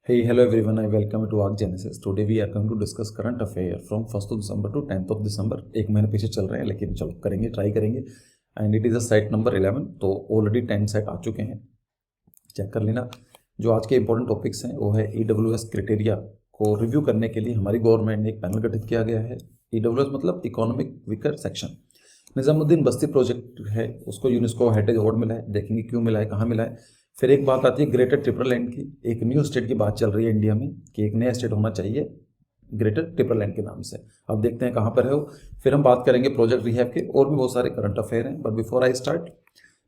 Hey, hello everyone. I welcome you to Arc Genesis. Today we are going to discuss current affair from 1st of December to 10th of December. एक महीने पीछे चल रहे हैं लेकिन चलो करेंगे, ट्राई करेंगे. And it is a site number 11. तो ऑलरेडी 10 साइट आ चुके हैं, चेक कर लेना. जो आज के इंपॉर्टेंट टॉपिक्स हैं वो है EWS क्राइटेरिया को रिव्यू करने के लिए हमारी गवर्नमेंट ने एक पैनल गठित किया गया है. EWS मतलब economic weaker section. Nizamuddin Basti project है, उसको यूनेस्को हेरिटेज अवार्ड मिला है. देखेंगे क्यों मिला है, कहाँ मिला है. फिर एक बात आती है ग्रेटर ट्रिपल लैंड की. एक न्यू स्टेट की बात चल रही है इंडिया में कि एक नया स्टेट होना चाहिए ग्रेटर ट्रिपल लैंड के नाम से. अब देखते हैं कहाँ पर है वो. फिर हम बात करेंगे प्रोजेक्ट रिहैब के. और भी बहुत सारे करंट अफेयर हैं. But before I start,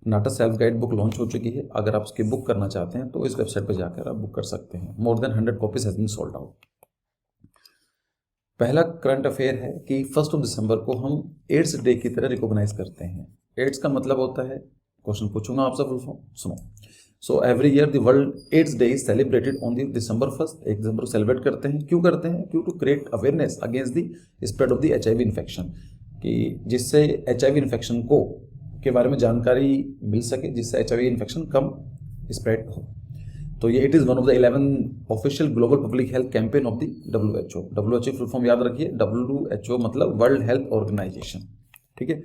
NATA self guide book launch हो चुकी है. अगर आप उसकी बुक करना चाहते हैं तो इस वेबसाइट पर जाकर आप बुक कर सकते हैं. More than 100 copies has been sold out. पहला करंट अफेयर है कि 1 दिसंबर को हम एड्स डे की तरह रिकॉग्नाइज करते हैं. एड्स का मतलब होता है, क्वेश्चन पूछूंगा आपसे फुल फॉर्म सुनो. So every year the world AIDS day is celebrated on the December 1. 1 दिसंबर को सेलिब्रेट करते हैं. क्यों करते हैं? क्यों to create awareness against the spread of the HIV infection, कि जिससे HIV इन्फेक्शन को के बारे में जानकारी मिल सके, जिससे HIV इन्फेक्शन कम स्प्रेड हो. तो ये it is one of the 11 official global public health campaign of the WHO. WHO full form याद रखिए. WHO मतलब वर्ल्ड हेल्थ ऑर्गेनाइजेशन. ठीक है.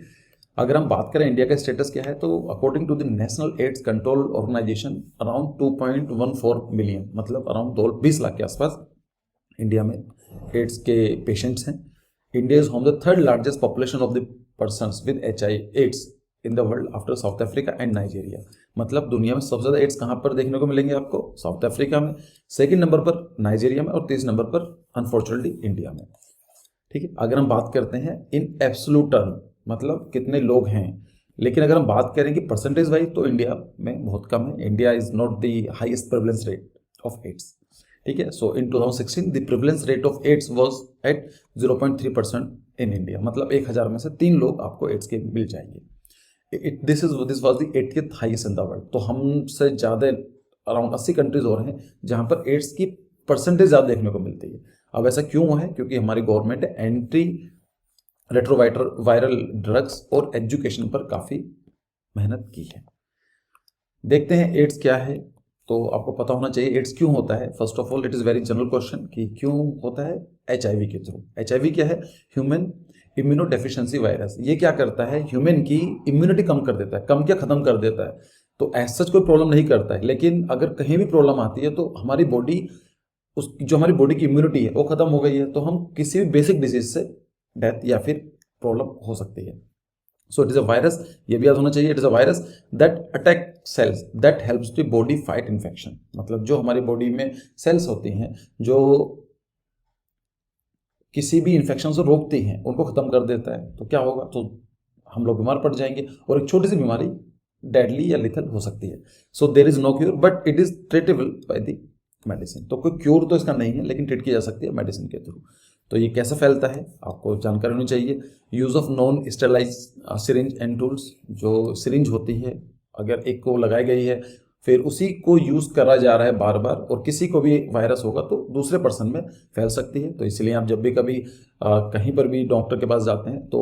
अगर हम बात करें इंडिया का स्टेटस क्या है, तो according to the national AIDS control organisation around 2.14 million, मतलब अराउंड 20 लाख के आसपास इंडिया में एड्स के पेशेंट्स हैं. India is home the third largest population of the persons with HIV AIDS in the world after South Africa and Nigeria. मतलब दुनिया में सबसे ज़्यादा एड्स कहाँ पर देखने को मिलेंगे आपको? साउथ अफ्रीका में, सेकंड नंबर पर नाइजीरिया में, और तीसरे नंबर पर अनफॉर्चुनेटली इंडिया में. ठीक है. अगर हम बात करते हैं इन एब्सोल्यूट टर्म, मतलब कितने लोग हैं, लेकिन अगर हम बात करें कि परसेंटेज वाइज तो इंडिया में बहुत कम है. India is not the highest prevalence rate of AIDS. ठीक है. So in 2016 the prevalence rate of AIDS was at 0.3% in India. मतलब 1000 में से 3 लोग आपको एड्स के मिल जाएंगे. This was the 80th highest in the world. तो हमसे ज़्यादा अराउंड 80 कंट्रीज और हैं जहाँ पर एड्स की परसेंटेज ज़्यादा देखने को मिलती है. अब ऐसा क्यों है? क्योंकि हमारी गवर्नमेंट एंटी रेट्रोवायरल ड्रग्स और एजुकेशन पर काफ़ी मेहनत की है. देखते हैं एड्स क्या है. तो आपको पता होना चाहिए एड्स क्यों होता है. First of all it is very general question कि क्यों होता है. HIV के थ्रू. HIV क्या है? Human immuno deficiency virus. ये क्या करता है? ह्यूमन की इम्यूनिटी कम कर देता है. कम क्या, खत्म कर देता है. तो ऐसा कोई प्रॉब्लम नहीं करता है, लेकिन अगर कहीं भी प्रॉब्लम आती है तो हमारी बॉडी, उस जो हमारी बॉडी की इम्यूनिटी है वो खत्म हो गई है, तो हम किसी भी बेसिक डिजीज से डेथ या फिर प्रॉब्लम हो सकती है. So it is a virus. ये भी याद होना चाहिए. It is a virus that attack cells that helps the body fight infection. मतलब जो हमारी बॉडी में सेल्स होती हैं जो किसी भी इन्फेक्शन से रोकती हैं, उनको ख़त्म कर देता है. तो क्या होगा? तो हम लोग बीमार पड़ जाएंगे, और एक छोटी सी बीमारी डेडली या लिथल हो सकती है. So there is no cure but it is treatable by the medicine. तो कोई क्योर तो इसका नहीं है, लेकिन ट्रीट की जा सकती है मेडिसिन के थ्रू. तो ये कैसे फैलता है आपको जानकारी होनी चाहिए. Use of non sterilise syringe and tools. जो सिरिंज होती है, अगर एक को लगाई गई है फिर उसी को यूज़ करा जा रहा है बार बार, और किसी को भी वायरस होगा तो दूसरे पर्सन में फैल सकती है. तो इसलिए आप जब भी कभी कहीं पर भी डॉक्टर के पास जाते हैं तो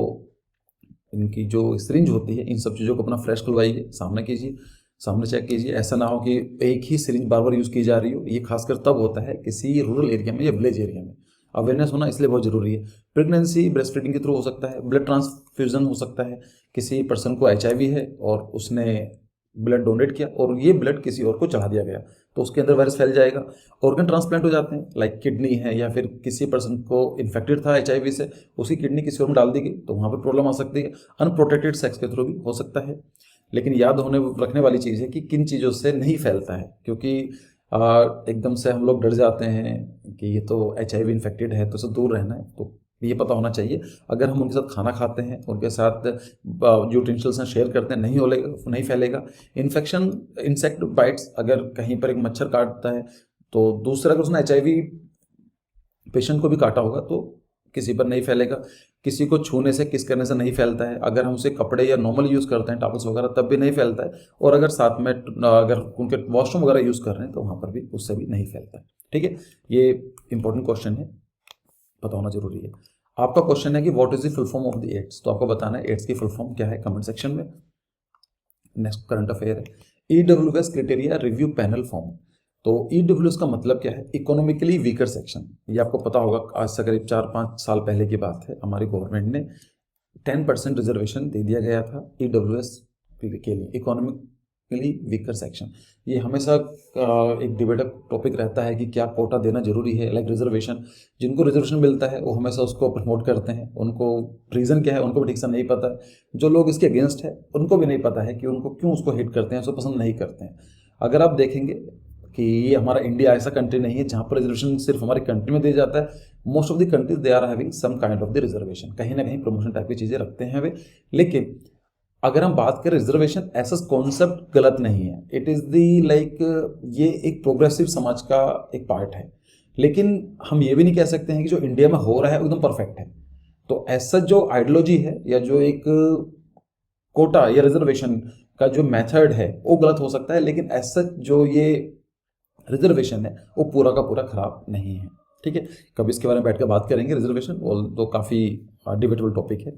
इनकी जो सिरिंज होती है, इन सब चीज़ों को अपना फ्रेश खुलवाइए, सामने कीजिए, सामने चेक कीजिए. ऐसा ना हो कि एक ही सिरिंज बार बार यूज़ की जा रही हो. ये खासकर तब होता है किसी रूरल एरिया में या विलेज एरिया में. अवेयरनेस होना इसलिए बहुत ज़रूरी है. प्रेगनेंसी ब्रेस्ट फीडिंग के थ्रू हो सकता है. ब्लड ट्रांसफ्यूजन हो सकता है. किसी पर्सन को HIV है और उसने ब्लड डोनेट किया और ये ब्लड किसी और को चढ़ा दिया गया, तो उसके अंदर वायरस फैल जाएगा. ऑर्गन ट्रांसप्लांट हो जाते हैं, लाइक किडनी है, या फिर किसी पर्सन को इन्फेक्टेड था HIV से, उसकी किडनी किसी और में डाल दी गई, तो वहाँ पर प्रॉब्लम आ सकती है. अनप्रोटेक्टेड सेक्स के थ्रू भी हो सकता है. लेकिन याद रखने वाली चीज़ है कि किन चीज़ों से नहीं फैलता है, क्योंकि एकदम से हम लोग डर जाते हैं कि ये तो HIV इन्फेक्टेड है तो उससे दूर रहना है. तो ये पता होना चाहिए. अगर हम उनके साथ खाना खाते हैं, उनके साथ जो यूटेंसिल्स हैं शेयर करते हैं, नहीं फैलेगा. इन्फेक्शन इंसेक्ट बाइट्स, अगर कहीं पर एक मच्छर काटता है तो दूसरा अगर उसने HIV पेशेंट को भी काटा होगा तो किसी पर नहीं फैलेगा. किसी को छूने से, किस करने से नहीं फैलता है. अगर हम उसे कपड़े या नॉर्मल यूज़ करते हैं, टॉवल्स वगैरह, तब भी नहीं फैलता है. और अगर साथ में अगर उनके वॉशरूम वगैरह यूज़ कर रहे हैं तो वहाँ पर भी उससे भी नहीं फैलता है. ठीक है. ये इंपॉर्टेंट क्वेश्चन है, पता होना जरूरी है. आपका क्वेश्चन है कि what is the full form of the AIDS. तो आपको बताना है एड्स की फुल फॉर्म क्या है कमेंट सेक्शन में. नेक्स्ट करंट अफेयर है EWS criteria review panel form. तो ईडब्ल्यूएस का मतलब क्या है? Economically weaker section. ये आपको पता होगा, आज से करीब 4-5 साल पहले की बात है, हमारी गवर्नमेंट ने 10% रिजर्वेशन दे दिया गया था ईडब्ल्यूएस के लिए, इकोनॉमिकली वीकर सेक्शन। ये हमेशा एक डिबेटेड टॉपिक रहता है कि क्या कोटा देना जरूरी है, लाइक रिजर्वेशन। जिनको रिजर्वेशन मिलता है वो हमेशा उसको प्रमोट करते हैं, उनको रीज़न क्या है उनको भी ठीक से नहीं पता है। जो लोग इसके अगेंस्ट है उनको भी नहीं पता है कि उनको क्यों उसको हिट करते हैं, उसको पसंद नहीं करते हैं। अगर आप देखेंगे कि ये हमारा इंडिया ऐसा कंट्री नहीं है जहाँ पर रिजर्वेशन सिर्फ हमारी कंट्री में दिया जाता है। Most of the countries they are having some kind of the reservation, कहीं ना कहीं प्रमोशन टाइप की चीज़ें रखते हैं वे। लेकिन अगर हम बात करें रिजर्वेशन ऐसा कॉन्सेप्ट गलत नहीं है, इट इज़ दी लाइक ये एक प्रोग्रेसिव समाज का एक पार्ट है। लेकिन हम ये भी नहीं कह सकते हैं कि जो इंडिया में हो रहा है एकदम परफेक्ट है। तो ऐसा जो आइडियोलॉजी है या जो एक कोटा या रिजर्वेशन का जो मेथड है वो गलत हो सकता है, लेकिन ऐसा जो ये रिजर्वेशन है वो पूरा का पूरा खराब नहीं है। ठीक है, कभी इसके बारे में बैठ कर बात करेंगे रिजर्वेशन, तो काफ़ी डिबेटेबल टॉपिक है।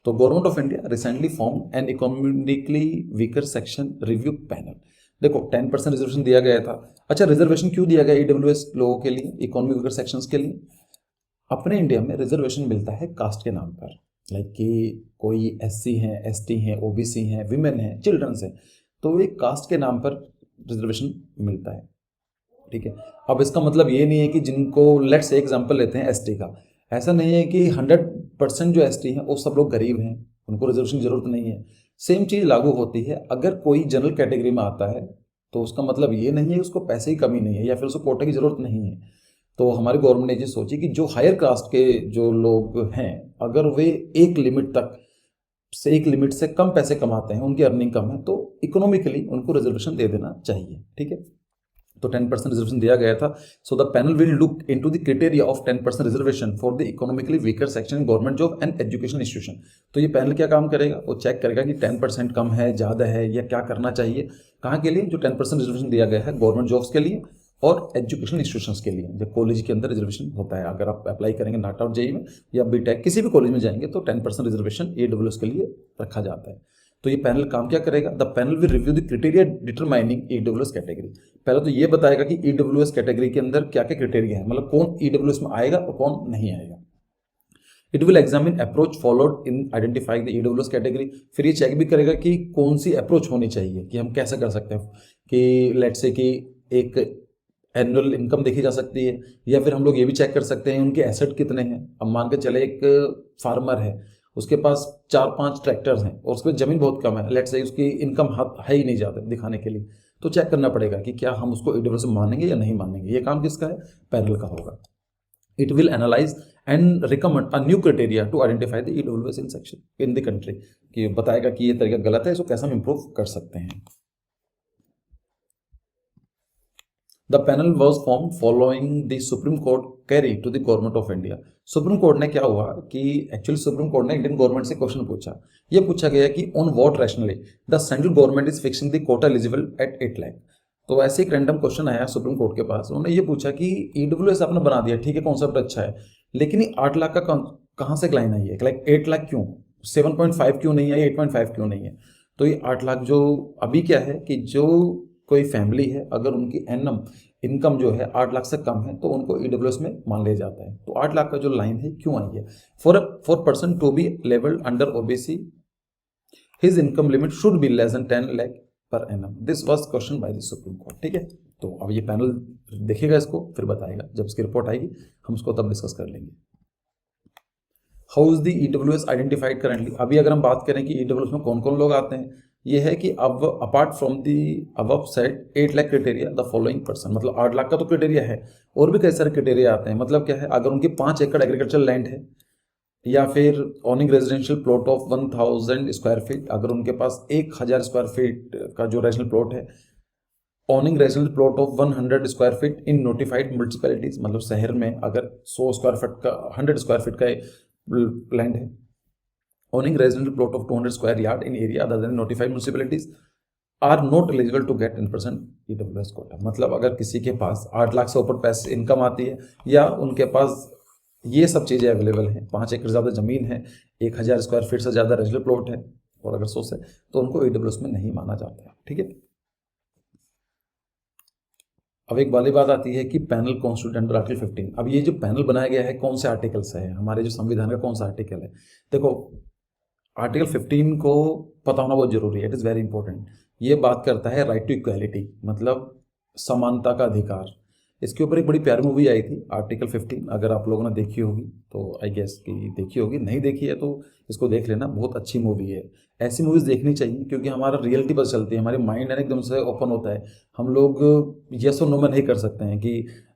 तो government of India recently form an economically weaker section review panel. देखो 10% रिजर्वेशन दिया गया था। अच्छा, रिजर्वेशन क्यों दिया गया ईडब्ल्यूएस लोगों के लिए, इकोनॉमिक वीकर सेक्शंस के लिए? अपने इंडिया में रिजर्वेशन मिलता है कास्ट के नाम पर, लाइक कि कोई एससी हैं, एसटी हैं, ओबीसी हैं, विमेन हैं, चिल्ड्रंस हैं, तो एक कास्ट के नाम पर रिजर्वेशन मिलता है। ठीक है, अब इसका मतलब ये नहीं है कि जिनको, लेट्स से एग्जांपल लेते हैं एसटी का, ऐसा नहीं है कि 100% जो एसटी हैं वो सब लोग गरीब हैं, उनको रिजर्वेशन की जरूरत नहीं है। सेम चीज़ लागू होती है अगर कोई जनरल कैटेगरी में आता है, तो उसका मतलब ये नहीं है कि उसको पैसे की कमी नहीं है या फिर उसको कोटे की जरूरत नहीं है। तो हमारी गवर्नमेंट ने ये सोची कि जो हायर कास्ट के जो लोग हैं, अगर वे एक लिमिट से कम पैसे कमाते हैं, उनकी अर्निंग कम है, तो इकोनॉमिकली उनको रिजर्वेशन दे देना चाहिए। ठीक है, तो 10% रिजर्वेशन दिया गया था। So the panel will look into the criteria of 10% reservation for the economically weaker section in government job and education institution. तो ये पैनल क्या काम करेगा? वो चेक करेगा कि 10% कम है, ज़्यादा है, या क्या करना चाहिए। कहाँ के लिए? जो 10% रिजर्वेशन दिया गया है गवर्नमेंट जॉब्स के लिए और एजुकेशन इंस्टीट्यूशंस के लिए। जब कॉलेज के अंदर रिजर्वेशन होता है, अगर आप अप्लाई करेंगे नाट आउट जेई में या बीटेक किसी भी कॉलेज में जाएंगे, तो 10% रिजर्वेशन ईडब्ल्यूएस के लिए रखा जाता है। तो ये पैनल काम क्या करेगा? The panel will review the criteria determining EWS category. पहले तो ये बताएगा कि ईडब्ल्यूएस कैटेगरी के अंदर क्या क्या क्राइटेरिया है, मतलब कौन ईडब्ल्यूएस में आएगा और कौन नहीं आएगा। It will examine approach followed in identifying the EWS category. फिर ये चेक भी करेगा कि कौन सी अप्रोच होनी चाहिए, कि हम कैसे कर सकते हैं कि लेट्स से कि एक एनुअल इनकम देखी जा सकती है, या फिर हम लोग ये भी चेक कर सकते हैं उनके एसेट कितने हैं। अब मान के चले एक फार्मर है, उसके पास 4-5 ट्रैक्टर्स हैं और उसके ज़मीन बहुत कम है, लेट्स से उसकी इनकम है ही नहीं ज़्यादा दिखाने के लिए, तो चेक करना पड़ेगा कि क्या हम उसको ईडब्ल्यूएस मानेंगे या नहीं मानेंगे। ये काम किसका है? पैनल का होगा। It will analyse and recommend a new criteria to identify the EWS in section in the country, कि बताएगा कि ये तरीका गलत है, इसको कैसे हम इम्प्रूव कर सकते हैं। The panel was formed following the Supreme Court query to the Government of India. Supreme court ने क्या हुआ कि एक्चुअली सुप्रीम कोर्ट ने इंडियन गवर्नमेंट से क्वेश्चन पूछा। ये पूछा गया कि on what rationally the central government is fixing the quota eligible at 8 lakh. तो ऐसे एक रैंडम क्वेश्चन आया सुप्रीम कोर्ट के पास। उन्होंने ये पूछा कि ईडब्ल्यूएस आपने बना दिया, ठीक है, कॉन्सेप्ट अच्छा है, लेकिन ये 8 लाख का कहाँ से लाइन आई है? लाइक 8 लाख क्यों, 7.5 क्यों नहीं है, 8.5 क्यों नहीं है? तो ये 8 लाख जो अभी क्या है कि जो कोई फैमिली है, अगर उनकी एनम इनकम जो है 8 लाख से कम है, तो उनको ईडब्ल्यूएस में मान लिया जाता है। तो 8 लाख का जो लाइन है क्यों आई है? For person to be levelled under OBC his income limit should be less than 10 lakh per annum. This was question by the supreme court. ठीक है, तो अब ये पैनल देखेगा इसको, फिर बताएगा। जब इसकी रिपोर्ट आएगी हम उसको तब डिस्कस कर लेंगे। How is the EWS identified currently? अभी अगर हम बात करें कि ईडब्ल्यूएस में कौन कौन लोग आते हैं, ये है कि अब apart from the above said 8 lakh criteria the following person, मतलब 8 लाख का तो क्राइटेरिया है, और भी कई सारे क्राइटेरिया आते हैं। मतलब क्या है? अगर उनकी 5 एकड़ एग्रीकल्चर लैंड है, या फिर ऑनिंग residential plot of 1000 square feet, अगर उनके पास 1000 स्क्वायर फीट का जो रेजिडेंशियल प्लॉट है, ऑनिंग residential plot of 100 square feet in notified municipalities, मतलब शहर में अगर 100 स्क्वायर फीट का 100 स्क्वायर फीट का लैंड है, owning residential plot of 200 square yard in area other than notified municipalities are not eligible to get 10% EWS quota। मतलब अगर किसी के पास 8 लाख से ऊपर पैसे इनकम आती है, या उनके पास ये सब चीज़ें अवेलेबल हैं, 5 एकड़ ज़्यादा ज़मीन है, 1000 स्क्वायर फीट से ज़्यादा रेजिडेंशियल प्लॉट है, और अगर 100 से, तो उनको EWS में नहीं माना जाता है। ठीक है, अब एक वाली बात आती है कि पैनल कॉन्स्टिट्यूट अंडर आर्टिकल 15। अब ये जो पैनल बनाया गया है कौन से आर्टिकल से है, हमारे जो संविधान का कौन सा आर्टिकल है। देखो आर्टिकल 15 को पता होना बहुत जरूरी है, इट इज़ वेरी इंपॉर्टेंट। ये बात करता है राइट टू इक्वालिटी, मतलब समानता का अधिकार। इसके ऊपर एक बड़ी प्यारी मूवी आई थी आर्टिकल 15, अगर आप लोगों ने देखी होगी तो आई गेस कि देखी होगी, नहीं देखी है तो इसको देख लेना, बहुत अच्छी मूवी है। ऐसी मूवीज़ देखनी चाहिए क्योंकि हमारा रियलिटी पता चलती है, हमारे माइंड है ना एकदम से ओपन होता है। हम लोग यस और नो में नहीं कर सकते हैं कि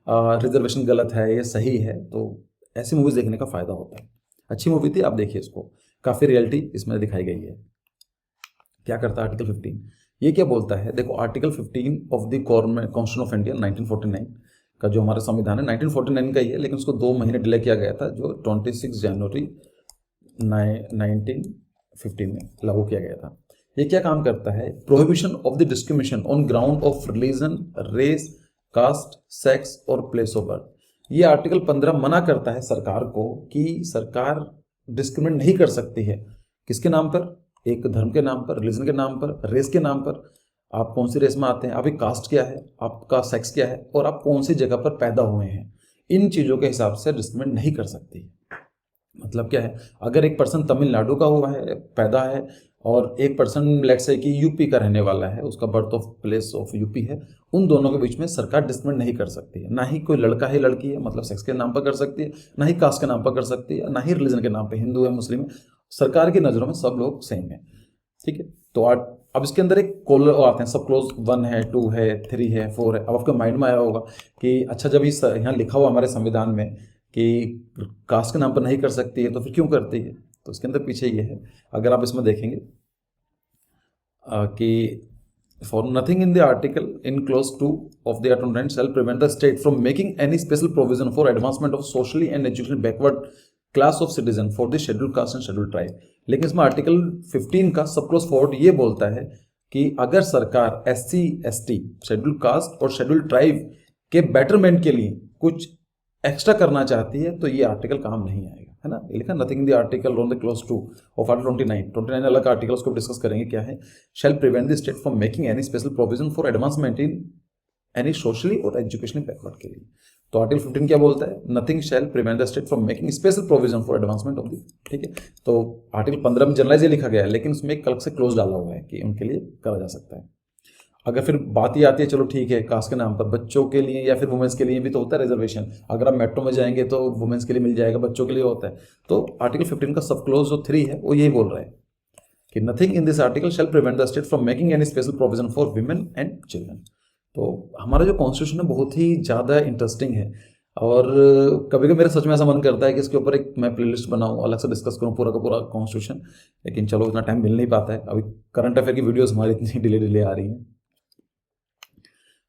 रिजर्वेशन गलत है या सही है, तो ऐसी मूवीज़ देखने का फ़ायदा होता है। अच्छी मूवी थी, आप देखिए इसको, काफ़ी रियलिटी इसमें दिखाई गई है। क्या करता है आर्टिकल 15, ये क्या बोलता है, देखो article 15 of the government constitution of India 1949 का जो हमारा संविधान है 1949 का ही है, लेकिन उसको 2 महीने डिले किया गया था, जो 26 जनवरी 1950 में लागू किया गया था। ये क्या काम करता है, prohibition of the discrimination on ground of religion, race, caste, sex और प्लेस ऑफ बर्थ। ये आर्टिकल 15 मना करता है सरकार को कि सरकार डिस्क्रिमिनेट नहीं कर सकती है, किसके नाम पर, एक धर्म के नाम पर, रिलीजन के नाम पर, रेस के नाम पर, आप कौन सी रेस में आते हैं, आपकी कास्ट क्या है, आपका सेक्स क्या है, और आप कौन सी जगह पर पैदा हुए हैं, इन चीज़ों के हिसाब से डिस्क्रिमिनेट नहीं कर सकती। मतलब क्या है, अगर एक पर्सन तमिलनाडु का हुआ है, पैदा है, और एक पर्सन लेट्स से कि यूपी का रहने वाला है, उसका birth of place of UP है, उन दोनों के बीच में सरकार डिस्क्रिमिनेट नहीं कर सकती है। ना ही कोई लड़का है लड़की है, मतलब सेक्स के नाम पर कर सकती है, ना ही कास्ट के नाम पर कर सकती है, ना ही रिलीजन के नाम पर, हिंदू है मुस्लिम है, सरकार की नज़रों में सब लोग सेम है। ठीक है, तो अब इसके अंदर एक कॉलर आते हैं, सब क्लोज 1 है, 2 है, 3 है, 4 है। अब आपके माइंड में आया होगा कि अच्छा जब इस यहाँ लिखा हुआ हमारे संविधान में कि कास्ट के नाम पर नहीं कर सकती है तो फिर क्यों करती है, तो इसके अंदर पीछे ये है, अगर आप इसमें देखेंगे कि for nothing in the article in close 2 of the article 29 shall prevent the state from making any special provision for advancement of socially and educationally backward class of citizen for the schedule caste and schedule tribe. लेकिन इसमें article 15 का सब close forward ये बोलता है कि अगर सरकार SC ST शेड्यूल कास्ट और शेड्यूल ट्राइब के बेटरमेंट के लिए कुछ एक्स्ट्रा करना चाहती है तो ये आर्टिकल काम नहीं आएगा, है ना। लिखा nothing in the article on the clause 2 of article 29 अलग आर्टिकल, उसको डिस्कस करेंगे क्या है। Shall prevent the state from making any special provision for advancement in any socially और एजुकेशनली बैकवर्ड के लिए। तो आर्टिकल 15 क्या बोलता है, nothing shall prevent the state from making special provision for advancement of the. ठीक है, तो आर्टिकल 15 में जनरलाइज ये लिखा गया है, लेकिन उसमें एक कलक से क्लोज डाला हुआ है कि उनके लिए करा जा सकता है। अगर फिर बात ही आती है, चलो ठीक है, कास्ट के नाम पर बच्चों के लिए या फिर वुमेन्स के लिए भी तो होता है रिजर्वेशन, अगर आप मेट्रो में जाएंगे तो वुमेन्स के लिए मिल जाएगा, बच्चों के लिए होता है। तो आर्टिकल 15 का सब क्लोज जो 3 है वो यही बोल रहा है कि nothing in this article shall prevent the state from making any special provision for women and children. तो हमारा जो कॉन्स्टिट्यूशन है बहुत ही ज़्यादा इंटरेस्टिंग है, और कभी कभी मेरा सच में ऐसा मन करता है कि इसके ऊपर एक मैं प्लेलिस्ट बनाऊं, अलग से डिस्कस करूं पूरा का पूरा कॉन्स्टिट्यूशन, लेकिन चलो इतना टाइम मिल नहीं पाता है। अभी करंट अफेयर की वीडियोस हमारी इतनी डिले आ रही हैं।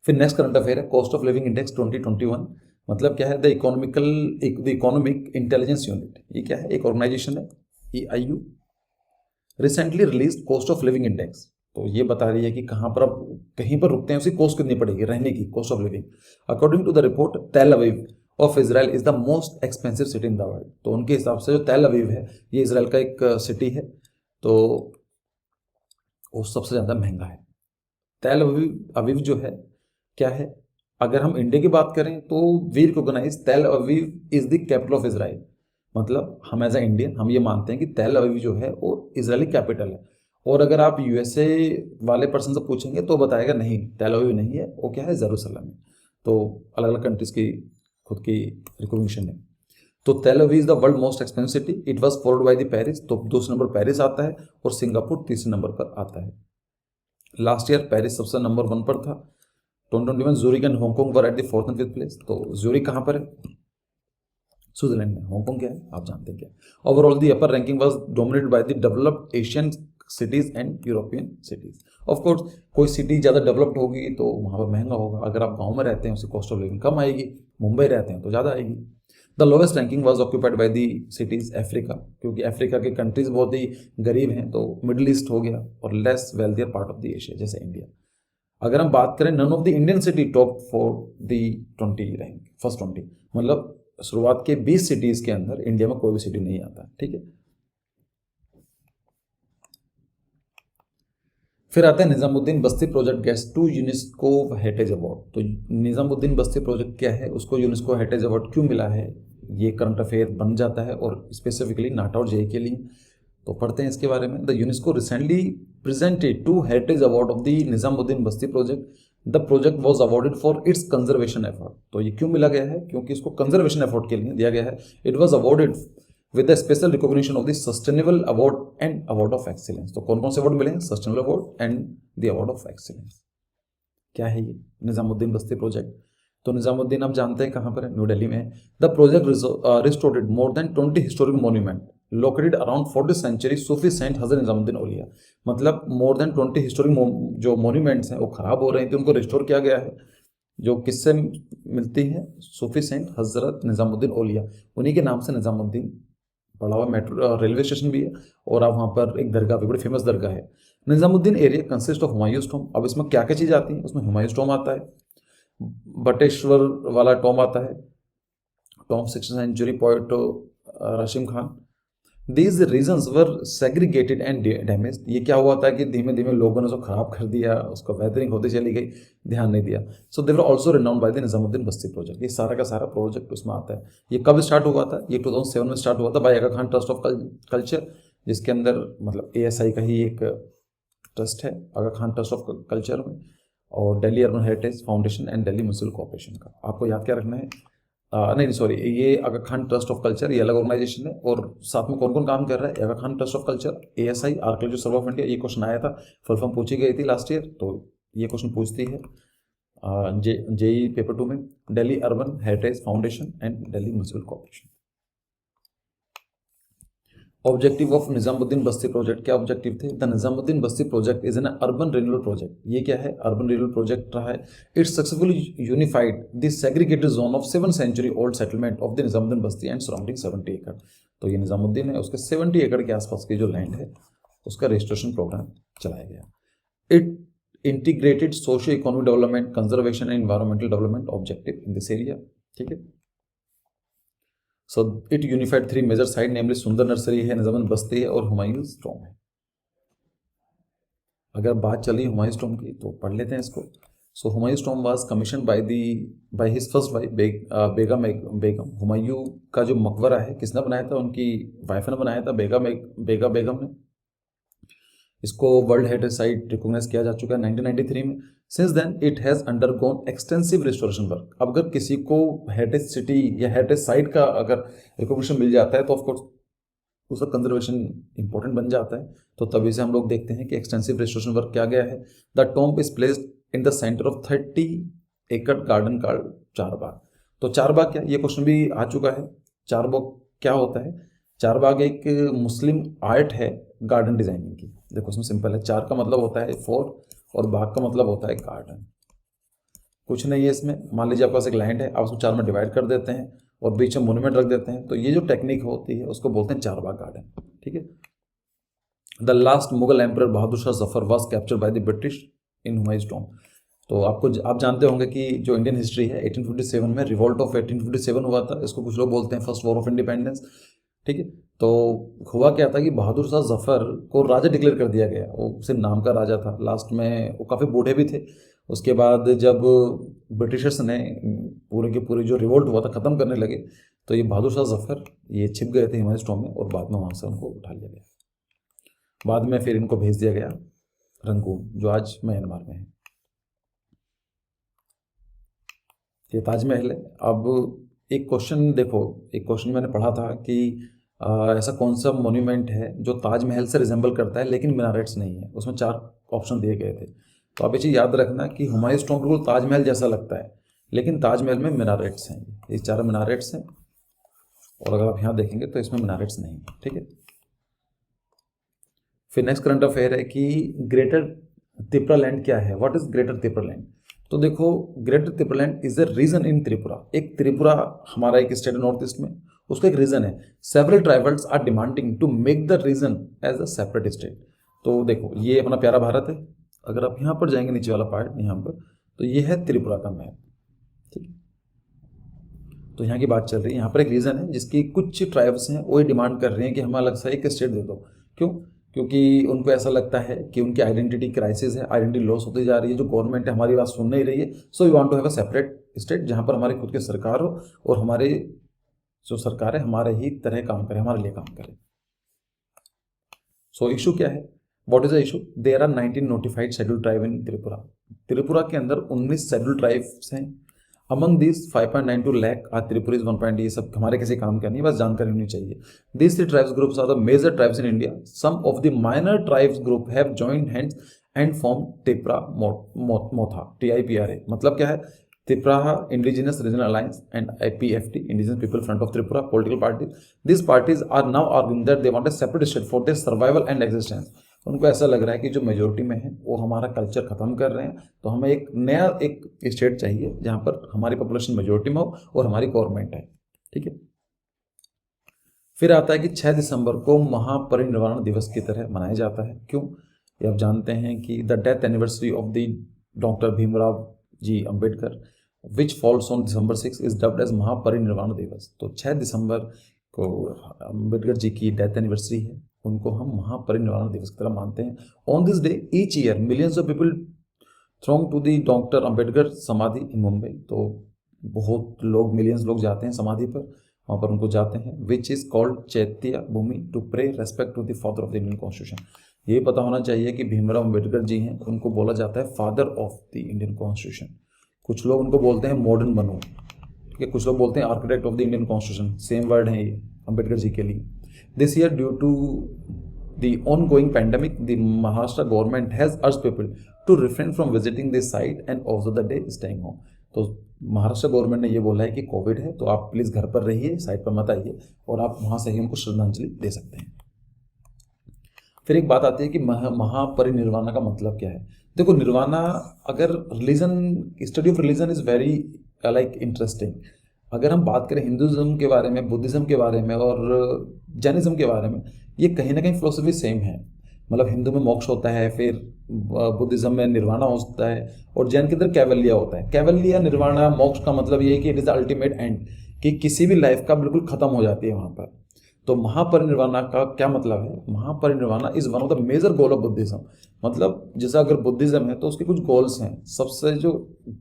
फिर नेक्स्ट करंट अफेयर है कॉस्ट ऑफ लिविंग इंडेक्स 2021। मतलब क्या है, द इकोनॉमिक इंटेलिजेंस यूनिट, ये क्या है, एक ऑर्गेनाइजेशन है EIU, recently release cost of living index. तो ये बता रही है कि कहाँ पर आप कहीं पर रुकते हैं उसकी कॉस्ट कितनी पड़ेगी रहने की, cost of living. According to the report Tel Aviv of Israel is the most expensive city in the world. तो उनके हिसाब से जो तेल अवीव है ये इजराइल का एक सिटी है, तो वो सबसे ज़्यादा महंगा है। तेल अवीव जो है क्या है, अगर हम इंडिया की बात करें तो वी रिकॉग्नाइज तेल Aviv is the capital of Israel. मतलब हम एज ए इंडियन हम ये मानते हैं कि तेल अवीव जो है वो इजरायली कैपिटल है। और अगर आप USA वाले पर्सन से पूछेंगे तो बताएगा नहीं, तेल अवीव नहीं है, वो क्या है, जेरूसलम है। तो अलग अलग कंट्रीज की खुद की रिकॉग्निशन है। तो तेल Aviv is the world most expensive city, it was followed by the Paris. तो दूसरे नंबर पेरिस आता है और सिंगापुर तीसरे नंबर पर आता है। लास्ट ईयर पेरिस सबसे नंबर 1 पर था। 2021 Zurich and Hong Kong were at the 4th and 5th place. तो ज़ूरिक कहाँ पर है, स्विट्जरलैंड में। हांगकांग क्या है आप जानते हैं क्या। Overall the upper ranking was dominated by the developed Asian cities and European cities. Of course कोई सिटी ज़्यादा डेवलप्ड होगी तो वहाँ पर महंगा होगा, अगर आप गांव में रहते हैं उसकी कॉस्ट ऑफ लिविंग कम आएगी, मुंबई रहते हैं तो ज़्यादा आएगी। The lowest ranking was occupied by the cities Africa, क्योंकि अफ्रीका के कंट्रीज बहुत ही गरीब हैं, तो मिडिल ईस्ट हो गया, और less wealthier part of the Asia जैसे इंडिया। अगर हम बात करें none of the Indian city top for the 20 rank, first 20, मतलब शुरुआत के 20 सिटीज के अंदर इंडिया में कोई भी सिटी नहीं आता। ठीक है, फिर आता है Nizamuddin Basti project gets to UNESCO heritage award. तो निज़ामुद्दीन बस्ती प्रोजेक्ट क्या है, उसको यूनेस्को हेरिटेज अवार्ड क्यों मिला है, ये करंट अफेयर बन जाता है और स्पेसिफिकली नाटा और जेई के लिए। तो पढ़ते हैं इसके बारे में। The UNESCO recently presented to heritage award of the Nizamuddin Basti project. The project was awarded for its conservation effort. तो ये क्यों मिला गया है, क्योंकि इसको कंजर्वेशन एफर्ट के लिए दिया गया है। It was awarded with the special recognition of the sustainable award and award of excellence. तो कौन कौन से अवार्ड मिले हैं, sustainable award and the award of excellence. क्या है ये निज़ामुद्दीन बस्ती प्रोजेक्ट? तो निज़ामुद्दीन आप जानते हैं कहाँ पर है, न्यू दिल्ली में है। The project restored more than 20 historic monument located around 40th century Sufi saint Hazrat Nizamuddin Auliya. मतलब मोर देन 20 हिस्टोरिक जो मोन्यूमेंट्स हैं वो खराब हो रहे थे, उनको रिस्टोर किया गया है। जो किससे मिलती है, सूफी सेंट हजरत निज़ामुद्दीन औलिया, उन्हीं के नाम से निज़ामुद्दीन पड़ा हुआ। मेट्रो रेलवे स्टेशन भी है और आप वहाँ पर एक दरगाह भी, बड़ी फेमस दरगाह है। Nizamuddin area consist of Humayun's Tom. अब इसमें क्या क्या चीज़ आती है, उसमें हुमायूंस टॉम आता है, बटेश्वर वाला टॉम आता है, tomb 16th century poet Rahim Khan. These reasons were segregated and damage. ये क्या हुआ था कि धीमे धीमे लोगों ने उसको खराब कर दिया, उसको वेदरिंग होती चली गई, ध्यान नहीं दिया। So they were also renowned by the Nizamuddin Basti project. ये सारा का सारा प्रोजेक्ट उसमें आता है। ये कब स्टार्ट हुआ था, ये 2007 में स्टार्ट हुआ था by Aga Khan trust of culture, जिसके अंदर मतलब ASI का ही एक ट्रस्ट है, Aga Khan trust of culture में, और Delhi urban heritage foundation and Delhi municipal corporation का। आपको याद क्या रखना है, नहीं सॉरी, ये Aga Khan trust of culture, ये अलग ऑर्गेनाइजेशन है। और साथ में कौन कौन काम कर रहा है, Aga Khan trust of culture, ASI archaeological survey of India. ये क्वेश्चन आया था, फुल फॉर्म पूछी गई थी लास्ट ईयर, तो ये क्वेश्चन पूछती है जेई पेपर 2 में। Delhi urban heritage foundation and Delhi municipal corporation. Objective of Nizamuddin Basti project, क्या ऑब्जेक्टिव थे? The Nizamuddin Basti project is an urban renewal project. ये क्या है, अर्बन रिन्यूअल प्रोजेक्ट रहा है। It successfully unified the segregated zone of 7th century old settlement of the Nizamuddin Basti and surrounding 70 एकड़। तो ये निज़ामुद्दीन है, उसके 70 एकड़ के आसपास की जो लैंड है उसका रजिस्ट्रेशन प्रोग्राम चलाया गया। It integrated socio economic development, conservation and environmental development objective in this area. ठीक है। So it unified 3 major site, namely Sunder nursery है, निज़ामुद्दीन बस्ती है और हुमायूंस टॉम है। अगर बात चली हुमायूंस टॉम की तो पढ़ लेते हैं इसको। So Humayun's tomb was commission by his first wife Begum. Humayun का जो मकबरा है किसने बनाया था, उनकी वाइफ ने बनाया था, बेगम ने। इसको वर्ल्ड हेरिटेज साइट रिकॉग्नाइज किया जा चुका है 1993 में। Since then it has undergone extensive restoration work. अब अगर किसी को हेरिटेज सिटी या हेरिटेज साइट का अगर रिकॉग्निशन मिल जाता है तो ऑफकोर्स उसका कंजर्वेशन इंपॉर्टेंट बन जाता है। तो तभी से हम लोग देखते हैं कि एक्सटेंसिव रिस्टोरेशन वर्क किया गया है। The tomb is placed in the centre of 30 एकड़ गार्डन कॉल्ड चारबाग। तो चारबाग क्या, ये क्वेश्चन भी आ चुका है। चारबाग क्या होता है? चारबाग एक मुस्लिम आर्ट है गार्डन डिजाइनिंग की। देखो इसमें सिंपल है, चार का मतलब होता है 4 और बाग का मतलब होता है गार्डन। कुछ नहीं है इसमें। मान लीजिए आपके पास एक लैंड है, आप उसको 4 में डिवाइड कर देते हैं और बीच में मोन्यूमेंट रख देते हैं, तो ये जो टेक्निक होती है उसको बोलते हैं चारबाग गार्डन। ठीक है। The last Mughal emperor Bahadur Shah Zafar was captured by the British in Humayun's tomb. तो आप जानते होंगे कि जो इंडियन हिस्ट्री है 1857 में रिवॉल्ट ऑफ 1857 हुआ था। इसको कुछ लोग बोलते हैं फर्स्ट वॉर ऑफ इंडिपेंडेंस। ठीक है। तो हुआ क्या था कि बहादुर शाह जफर को राजा डिक्लेयर कर दिया गया। वो सिर्फ नाम का राजा था, लास्ट में वो काफ़ी बूढ़े भी थे। उसके बाद जब ब्रिटिशर्स ने पूरे के पूरे जो रिवोल्ट हुआ था ख़त्म करने लगे, तो ये बहादुर शाह जफर ये छिप गए थे हुमायूंस टॉम्ब में और बाद में वहाँ से उनको उठा लिया गया। बाद में फिर इनको भेज दिया गया रंगून, जो आज म्यांमार में है। ये ताजमहल है। अब एक क्वेश्चन देखो, एक क्वेश्चन मैंने पढ़ा था कि ऐसा कौन सा मोन्यूमेंट है जो ताजमहल से रिजेंबल करता है लेकिन मिनारेट्स नहीं है। उसमें 4 ऑप्शन दिए गए थे। तो आप ये चीज़ याद रखना कि हुमायूंस टॉम्ब बिल्कुल ताजमहल जैसा लगता है लेकिन ताजमहल में मिनारेट्स हैं। ये 4 मिनारेट्स हैं और अगर आप यहाँ देखेंगे तो इसमें मिनारेट्स नहीं है। ठीक है। फिर नेक्स्ट करंट अफेयर है कि ग्रेटर त्रिपुरा लैंड क्या है। What is greater Tripura land? तो देखो, greater Tripura land is a region in Tripura. एक त्रिपुरा हमारा एक स्टेट है नॉर्थ ईस्ट में, उसका एक रीजन है। Several tribals are demanding to make the region as a separate state. तो देखो, ये अपना प्यारा भारत है। अगर आप यहाँ पर जाएंगे नीचे वाला पार्ट यहाँ पर, तो ये है त्रिपुरा का मैप। ठीक है। तो यहाँ की बात चल रही है। यहाँ पर एक रीजन है जिसकी कुछ ट्राइब्स हैं वो ये डिमांड कर रहे हैं कि हमें अलग सा एक स्टेट दे दो। क्यों? क्योंकि उनको ऐसा लगता है कि उनकी आइडेंटिटी क्राइसिस है, आइडेंटिटी लॉस होती जा रही है, जो गवर्नमेंट है हमारी बात सुन नहीं रही है। So we want to have a separate state जहाँ पर हमारी खुद की सरकार हो और हमारे जो सरकार है हमारे ही तरह काम करे, हमारे लिए काम करे। सो इशू क्या है? What is the issue? There are 19 notified schedule tribe in Tripura. Tripura के अंदर 19 शेड्यूल ट्राइब्स हैं। Among this 5.92 lakh are Tripuris 1. ये सब हमारे किसी काम का नहीं, बस जानकारी होनी चाहिए। This 3 tribes groups are the major tribes in India. Some of the minor tribes group have joined hands and form Tripura Motha, TIPRA। मतलब क्या है? Tripuria Indigenous Regional Alliance and IPFT, Indigenous People Front of Tripura, political parties. These parties are now arguing that they want a separate state for their survival and existence. उनको ऐसा लग रहा है कि जो मेजोरिटी में है वो हमारा कल्चर खत्म कर रहे हैं, तो हमें एक नया एक स्टेट चाहिए जहाँ पर हमारी पॉपुलेशन मेजोरिटी में हो और हमारी गवर्नमेंट है। ठीक है। फिर आता है कि 6 दिसंबर को महापरिनिर्वाण दिवस की तरह मनाया जाता है। क्यों? ये आप जानते हैं कि the death anniversary of the doctor Bhimrao ji Ambedkar which falls on December 6 is dubbed as Mahaparinirvan Diwas. तो 6 दिसंबर को अम्बेडकर जी की डेथ एनिवर्सरी है, उनको हम महापरिनिर्वाण दिवस की तरह मानते हैं। On this day each year millions of people throng to the doctor Ambedkar samadhi in Mumbai. तो बहुत लोग, मिलियंस लोग जाते हैं समाधि पर, वहाँ पर उनको जाते हैं। विच is called Chaitya Bhoomi to pray respect to the father of the Indian constitution. ये पता होना चाहिए कि भीमराव अम्बेडकर जी हैं, उनको बोला जाता है father of the Indian constitution. कुछ लोग उनको बोलते हैं मॉडर्न मनु, ठीक है, कुछ लोग बोलते हैं architect of the Indian constitution, same word है ये अम्बेडकर जी के लिए। This year due to the ongoing pandemic the Maharashtra government has urged people to refrain from visiting this site and also the day staying home. तो Maharashtra government ने ये बोला है कि कोविड है तो आप प्लीज़ घर पर रहिए, साइट पर मत आइए, और आप वहाँ से ही उनको श्रद्धांजलि दे सकते हैं। फिर एक बात आती है कि महापरिनिर्वाण का मतलब क्या है। देखो, निर्वाणा, अगर religion, study of religion is very like interesting. अगर हम बात करें हिंदुज़म के बारे में, बुद्धिज़्म के बारे में और जैनिज़्म के बारे में, ये कहीं ना कहीं फिलोसफी सेम है। मतलब हिंदू में मोक्ष होता है, फिर बुद्धिज़्म में निर्वाणा होता है, और जैन के अंदर कैवल्य होता है। कैवल्य, निर्वाणा, मोक्ष का मतलब ये है कि it is the ultimate and, कि किसी भी लाइफ का बिल्कुल ख़त्म हो जाती है वहाँ पर। तो महापरिनिर्वाणा का क्या मतलब है? Mahaparinirvana is one of the major goal of Buddhism. मतलब जैसा अगर बुद्धिज़्म है तो उसके कुछ गोल्स हैं। सबसे जो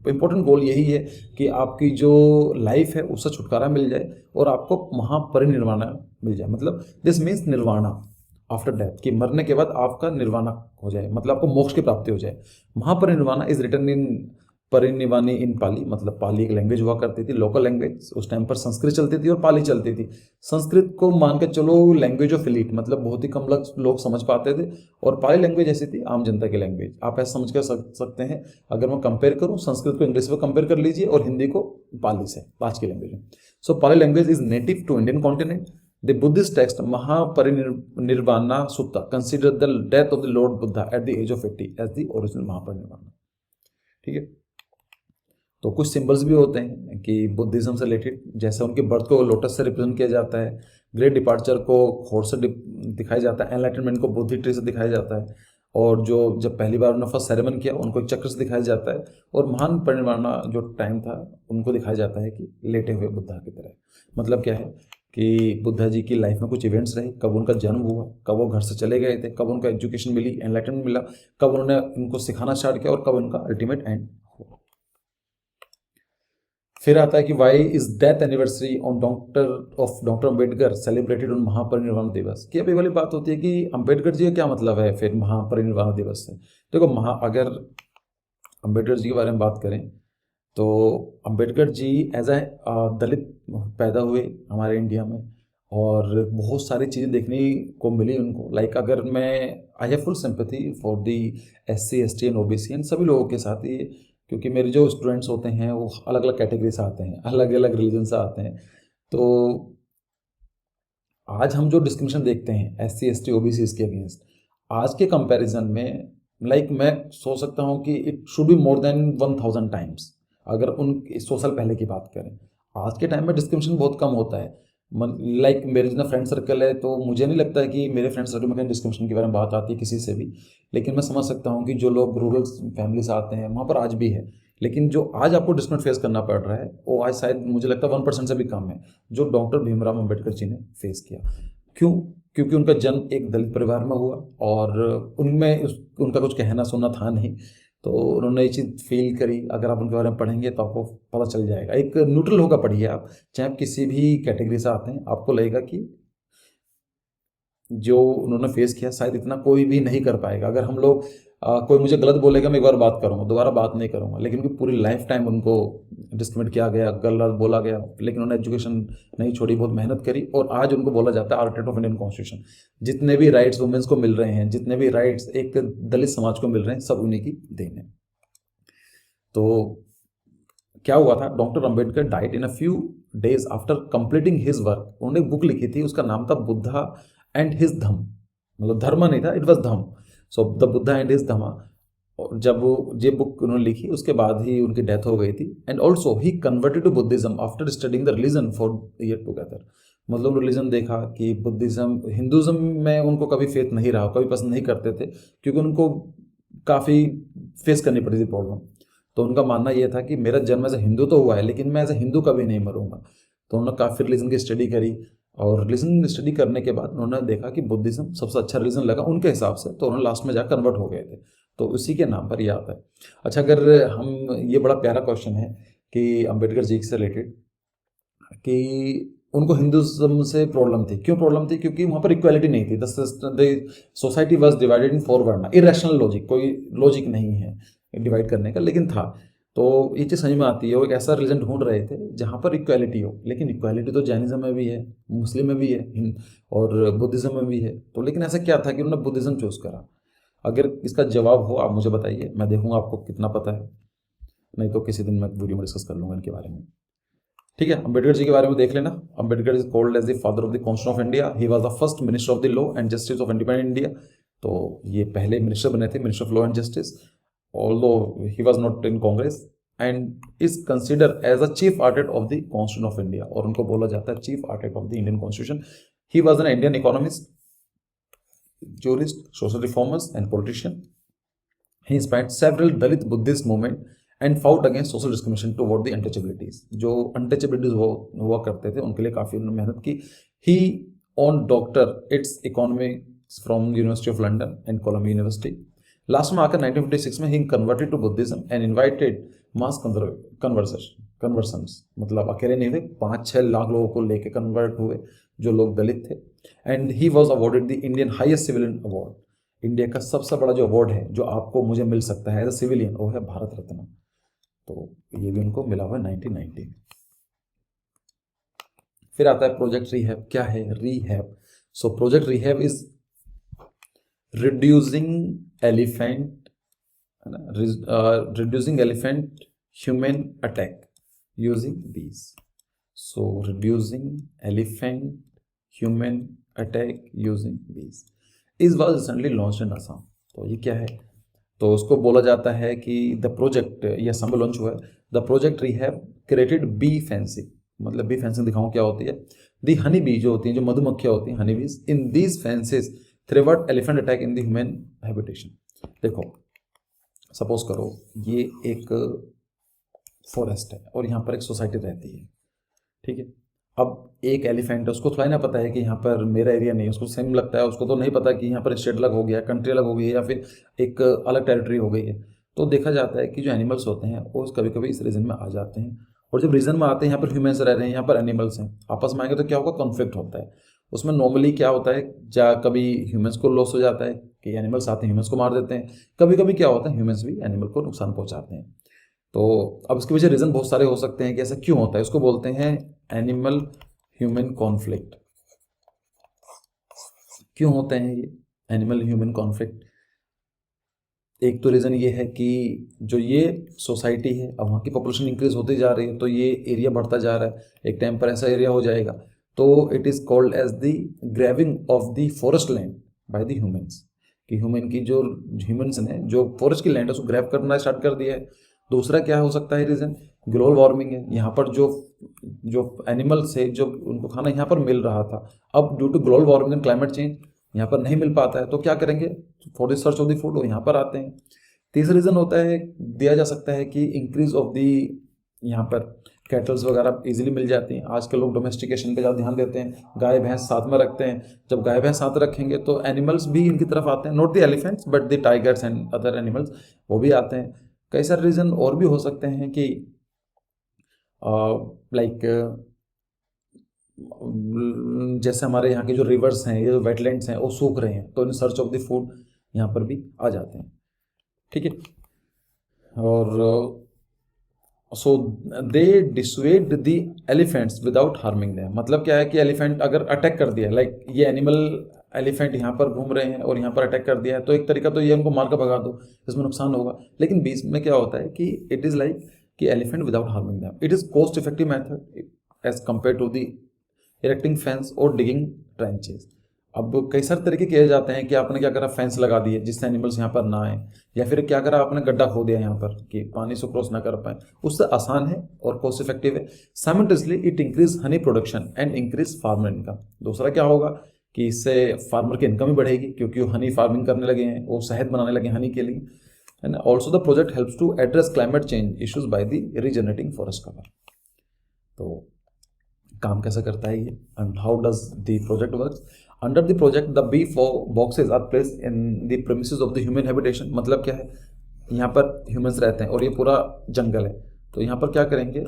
इम्पोर्टेंट गोल यही है कि आपकी जो लाइफ है उससे छुटकारा मिल जाए और आपको महापरिनिर्वाणा मिल जाए। मतलब this means nirvana after death, कि मरने के बाद आपका निर्वाणा हो जाए, मतलब आपको मोक्ष की प्राप्ति हो जाए। महापरिनिर्वाणा इज रिटन इन परिनिर्वाणी इन पाली। मतलब पाली एक लैंग्वेज हुआ करती थी, लोकल लैंग्वेज। उस टाइम पर संस्कृत चलती थी और पाली चलती थी। संस्कृत को मान के चलो लैंग्वेज ऑफ एलीट, मतलब बहुत ही कम लोग समझ पाते थे, और पाली लैंग्वेज ऐसी थी आम जनता की लैंग्वेज। आप ऐसा समझ कर सकते हैं, अगर मैं कंपेयर करूँ संस्कृत को इंग्लिश में कंपेयर कर लीजिए और हिंदी को पाली से, आज की लैंग्वेज में। So Pali language is native to Indian continent. The Buddhist text Mahaparinirvana Sutta consider the death of the lord Buddha at the age of 80 as the original Mahaparinirvana. ठीक है। तो कुछ सिंबल्स भी होते हैं कि बुद्धिज्म से रिलेटेड, जैसे उनके बर्थ को लोटस से रिप्रेजेंट किया जाता है, ग्रेट डिपार्चर को हॉर्स से दिखाया जाता है, एनलाइटनमेंट को बोधि ट्री से दिखाया जाता है, और जो जब पहली बार उन्होंने फर्स्ट सेरेमन किया उनको एक चक्र से दिखाया जाता है, और महान परिनिर्वाणा जो टाइम था उनको दिखाया जाता है कि लेटे हुए बुद्धा की तरह। मतलब क्या है कि बुद्धा जी की लाइफ में कुछ इवेंट्स रहे, कब उनका जन्म हुआ, कब वो घर से चले गए थे, कब उनको एजुकेशन मिली, एनलाइटनमेंट मिला, कब उन्होंने उनको सिखाना स्टार्ट किया, और कब उनका अल्टीमेट एंड हुआ। फिर आता है कि why is death anniversary on doctor Ambedkar celebrated on Mahaparinirvan Diwas. कि अब ये वाली बात होती है कि अम्बेडकर जी का क्या मतलब है फिर महापरिनिर्वाण दिवस से। देखो, अगर अम्बेडकर जी के बारे में बात करें तो अम्बेडकर जी एज ए दलित पैदा हुए हमारे इंडिया में, और बहुत सारी चीज़ें देखने को मिली उनको। लाइक अगर मैं I have full sympathy for the SC ST and OBC and सभी लोगों के साथ ही, क्योंकि मेरे जो स्टूडेंट्स होते हैं वो अलग अलग कैटेगरी से आते हैं, अलग अलग रिलीजन से आते हैं। तो आज हम जो डिस्क्रिमिनेशन देखते हैं SC ST OBC इसके अगेंस्ट, आज के कंपैरिजन में लाइक मैं सोच सकता हूँ कि it should be more than 1000 times. अगर उन 100 साल पहले की बात करें, आज के टाइम में डिस्क्रिमिनेशन बहुत कम होता है। लाइक मेरे जितना फ्रेंड सर्कल है तो मुझे नहीं लगता है कि मेरे फ्रेंड सर्कल में कहीं डिस्क्रिमिनेशन के बारे में बात आती है किसी से भी। लेकिन मैं समझ सकता हूँ कि जो लोग रूरल फैमिली से आते हैं वहाँ पर आज भी है, लेकिन जो आज आपको डिस्क्रिमिनेशन फेस करना पड़ रहा है वो आज शायद मुझे लगता है 1% से भी कम है जो डॉक्टर भीमराव अम्बेडकर जी ने फेस किया। क्यों? क्योंकि उनका जन्म एक दलित परिवार में हुआ और उनका कुछ कहना सुनना था नहीं, तो उन्होंने ये चीज़ फील करी। अगर आप उनके बारे में पढ़ेंगे तो आपको पता चल जाएगा। एक न्यूट्रल होकर पढ़िए आप, चाहे आप किसी भी कैटेगरी से आते हैं, आपको लगेगा कि जो उन्होंने फेस किया शायद इतना कोई भी नहीं कर पाएगा। अगर हम लोग कोई मुझे गलत बोलेगा, मैं एक बार बात करूँगा, दोबारा बात नहीं करूँगा, लेकिन उनकी पूरी लाइफ टाइम उनको डिस्क्रिमिनेट किया गया, गलत बोला गया, लेकिन उन्होंने एजुकेशन नहीं छोड़ी, बहुत मेहनत करी और आज उनको बोला जाता है आर्किटेक्ट ऑफ इंडियन कॉन्स्टिट्यूशन। जितने भी राइट्स वुमेन्स को मिल रहे हैं, जितने भी राइट्स एक दलित समाज को मिल रहे हैं, सब उन्हीं की देन है। तो क्या हुआ था, doctor Ambedkar died in a few days after completing his work. उन्होंने एक बुक लिखी थी, उसका नाम था बुद्धा एंड हिज धम, मतलब धर्म नहीं था, it was Dhamma. So the Buddha and his Dhamma. और जब ये बुक उन्होंने लिखी उसके बाद ही उनकी डेथ हो गई थी। And also he converted to Buddhism after studying the religion for year together. मतलब रिलीजन देखा कि बुद्धिज्म, हिंदुज्म में उनको कभी फेथ नहीं रहा, कभी पसंद नहीं करते थे, क्योंकि उनको काफ़ी फेस करनी पड़ी थी प्रॉब्लम। तो उनका मानना यह था कि मेरा जन्म एज ए हिंदू तो हुआ है, लेकिन मैं एज ए हिंदू कभी नहीं मरूंगा। तो उन्होंने काफ़ी रिलीजन की स्टडी करी और रिलीजन स्टडी करने के बाद उन्होंने देखा कि बुद्धिज्म सबसे अच्छा रिलीजन लगा उनके हिसाब से, तो उन्होंने लास्ट में जाकर कन्वर्ट हो गए थे। तो उसी के नाम पर ये आता है। अच्छा, अगर हम, ये बड़ा प्यारा क्वेश्चन है कि अंबेडकर जी से रिलेटेड, कि उनको हिंदुज्म से प्रॉब्लम थी। क्यों प्रॉब्लम थी? क्योंकि वहाँ पर इक्वालिटी नहीं थी। The society was divided in 4 वर्ण। इरेशनल लॉजिक, कोई लॉजिक नहीं है डिवाइड करने का, लेकिन था। तो ये चीज़ समझ में आती है। वो एक ऐसा रिलीजन ढूंढ रहे थे जहाँ पर इक्वालिटी हो, लेकिन इक्वालिटी तो जैनिज्म में भी है, मुस्लिम में भी है और बुद्धिज्म में भी है। तो लेकिन ऐसा क्या था कि उन्होंने बुद्धिज्म चूज़ करा? अगर इसका जवाब हो आप मुझे बताइए, मैं देखूंगा आपको कितना पता है, नहीं तो किसी दिन मैं वीडियो में डिस्कस कर लूँगा इनके बारे में। ठीक है, अंबेडकर जी के बारे में देख लेना। Ambedkar is called as the father of the constitution of India. He was the first minister of the law and justice of independent India. तो ये पहले मिनिस्टर बने थे, minister of law and justice, although he was not in Congress, and is consider as a chief architect of the constitution of India. और उनको बोला जाता है chief architect of the Indian constitution. He was an Indian economist, jurist, social reformers, and politician. He inspired several Dalit Buddhist movement and fought against social discrimination toward the untouchabilities. जो untouchabilities हुआ करते थे उनके लिए काफ़ी उन्होंने मेहनत की। He owned doctor its economics from University of London and Columbia University. Last में आकर 1956 में ही converted to Buddhism and invited mass conversions, मतलब अकेले नहीं हुए, 5-6 लाख लोगों को लेके कन्वर्ट हुए जो लोग दलित थे। And he was awarded the Indian highest civilian award. India का सबसे बड़ा जो अवार्ड है जो आपको मुझे मिल सकता है एज अ सिविलियन, वो है भारत रत्न। तो ये भी उनको मिला हुआ है 1990। फिर आता है प्रोजेक्ट रिहैब। क्या है rehab? So project rehab is reducing elephant human attack using bees. So reducing elephant human attack using bees is was recently launched in Assam. तो ये क्या है? तो उसको बोला जाता है कि द प्रोजेक्ट, ये असम में लॉन्च हुआ है, the project rehab created bee fencing. मतलब बी फेंसिंग दिखाऊं क्या होती है? दी हनी बी जो होती हैं, जो मधुमक्खियाँ होती हैं, honey bees, in these fences thwarted elephant attack in the human habitation. देखो, सपोज करो ये एक फॉरेस्ट है और यहाँ पर एक सोसाइटी रहती है, ठीक है। अब एक एलिफेंट है, उसको थोड़ा ना पता है कि यहाँ पर मेरा एरिया नहीं है, उसको सेम लगता है, उसको तो नहीं पता कि यहाँ पर स्टेट अलग हो गया, कंट्री अलग हो गई है, या फिर एक अलग टेरिटरी हो गई है। तो देखा जाता है कि जो एनिमल्स होते हैं वो कभी कभी इस रीजन में आ जाते हैं, और जब रीजन में आते हैं, यहाँ पर ह्यूमन्स रह रहे हैं, यहाँ पर एनिमल्स हैं, आपस में आएंगे तो क्या होगा? कॉन्फ्लिक्ट होता है। उसमें नॉर्मली क्या होता है, कभी ह्यूमंस को लॉस हो जाता है कि एनिमल्स आते हैं ह्यूमंस को मार देते हैं, कभी कभी क्या होता है ह्यूमंस भी एनिमल को नुकसान पहुंचाते हैं। तो अब इसके पीछे रीज़न बहुत सारे हो सकते हैं कि ऐसा क्यों होता है। इसको बोलते हैं एनिमल ह्यूमन कॉन्फ्लिक्ट। क्यों होते हैं ये एनिमल ह्यूमन कॉन्फ्लिक्ट? एक तो रीज़न ये है कि जो ये सोसाइटी है, अब वहाँ की पॉपुलेशन इंक्रीज होती जा रही है, तो ये एरिया बढ़ता जा रहा है, एक टाइम पर ऐसा एरिया हो जाएगा, तो it is called as the grabbing of the forest land by the humans. कि ह्यूमन की जो ह्यूमंस ने जो फॉरेस्ट की लैंड है उसको ग्रैब करना स्टार्ट कर दिया है। दूसरा क्या हो सकता है रीज़न? ग्लोबल वार्मिंग है। यहाँ पर जो एनिमल्स है, जो उनको खाना यहाँ पर मिल रहा था, अब due to global warming and climate change यहाँ पर नहीं मिल पाता है, तो क्या करेंगे? For the search of the food वो यहाँ पर आते हैं। तीसरा रीज़न होता है, दिया जा सकता है कि इंक्रीज ऑफ द यहाँ पर कैटल्स वगैरह इजीली मिल जाती हैं। आज के लोग डोमेस्टिकेशन पे ज़्यादा ध्यान देते हैं, गाय भैंस साथ में रखते हैं। जब गाय भैंस साथ रखेंगे तो एनिमल्स भी इनकी तरफ आते हैं, not the elephants but the tigers and other animals, वो भी आते हैं। कई सारे रीज़न और भी हो सकते हैं कि लाइक जैसे हमारे यहाँ के जो रिवर्स हैं, ये जो वेटलैंड्स हैं वो सूख रहे हैं, तो in search of the food यहाँ पर भी आ जाते हैं। ठीक है, और so they dissuade the elephants without harming them. मतलब क्या है कि एलिफेंट अगर अटैक कर दिया, लाइक ये एनिमल एलिफेंट यहाँ पर घूम रहे हैं और यहाँ पर अटैक कर दिया है, तो एक तरीका तो ये उनको मार कर भगा दो, इसमें नुकसान होगा। लेकिन बीच में क्या होता है कि इट इज़ लाइक कि elephant without harming them, it is cost effective method as compare to the erecting fence और डिगिंग ट्रेंचेस। अब कई सारे तरीके किए जाते हैं कि आपने क्या करा, फेंस लगा दिए जिससे एनिमल्स यहाँ पर ना आए, या फिर क्या करा आपने गड्ढा खो दिया यहाँ पर कि पानी से क्रॉस ना कर पाए। उससे आसान है और कॉस्ट इफेक्टिव है। Simultaneously it increase honey production and increase farmer income. दूसरा क्या होगा कि इससे फार्मर की इनकम भी बढ़ेगी, क्योंकि वो हनी फार्मिंग करने लगे हैं, वो शहद बनाने लगे हनी के लिए। And also the project helps to address climate change issues by the regenerating forest cover. तो काम कैसे करता है ये, and how does the project works. Under the project the bee boxes are placed in the premises of the human habitation. मतलब क्या है, यहाँ पर ह्यूमंस रहते हैं और ये पूरा जंगल है, तो यहाँ पर क्या करेंगे,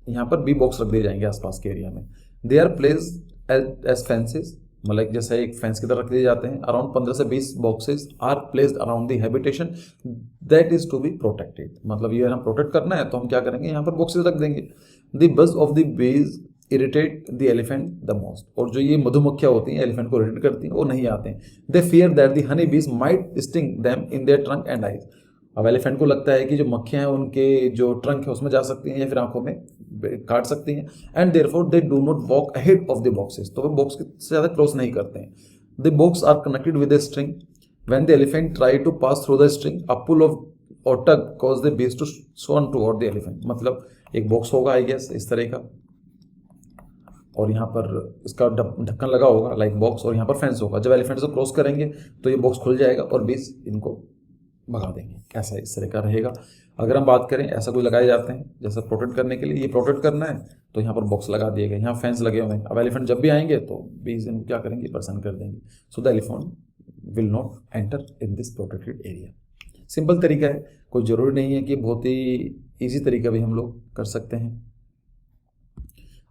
यहाँ पर बी बॉक्स रख दिए जाएंगे आसपास के एरिया में। They are placed as fences, मतलब जैसे एक फेंस की तरह रख दिए जाते हैं। अराउंड 15 से 20 boxes are placed around the habitation that is to be protected. मतलब ये हम प्रोटेक्ट करना है तो हम क्या करेंगे, यहाँ पर बॉक्सेस रख देंगे। द बज of the bees irritate the elephant the most. और जो ये मधुमक्खियाँ होती हैं एलिफेंट को इरिटेट करती हैं, वो नहीं आते हैं। They fear that the honey bees might sting them in their trunk and eyes. अब एलिफेंट को लगता है कि जो मक्खियाँ हैं उनके जो ट्रंक है उसमें जा सकती हैं या फिर आंखों में काट सकती हैं। And therefore they do not walk ahead of the boxes, तो वो बॉक्स से ज़्यादा क्रॉस नहीं करते हैं। The box are connected with a string. When the elephant try to pass through the string a pull of or tug cause the bees to swarm toward the elephant. मतलब एक box होगा I guess इस तरह का, और यहाँ पर इसका ढक्कन लगा होगा लाइक बॉक्स, और यहाँ पर फेंस होगा। जब एलिफेंट से क्रॉस करेंगे तो ये बॉक्स खुल जाएगा और बीज इनको भगा देंगे। ऐसा इस तरह का रहेगा। अगर हम बात करें, ऐसा कोई लगाए जाते हैं जैसा प्रोटेक्ट करने के लिए, ये प्रोटेक्ट करना है तो यहाँ पर बॉक्स लगा दिए गए, यहाँ फेंस लगे हुए हैं। अब एलिफेंट जब भी आएंगे तो बीज इनको क्या करेंगे, परेशान कर देंगे। So the elephant will not enter in this protected area. Simple तरीका है, कोई ज़रूरी नहीं है कि बहुत ही ईजी तरीका भी हम लोग कर सकते हैं।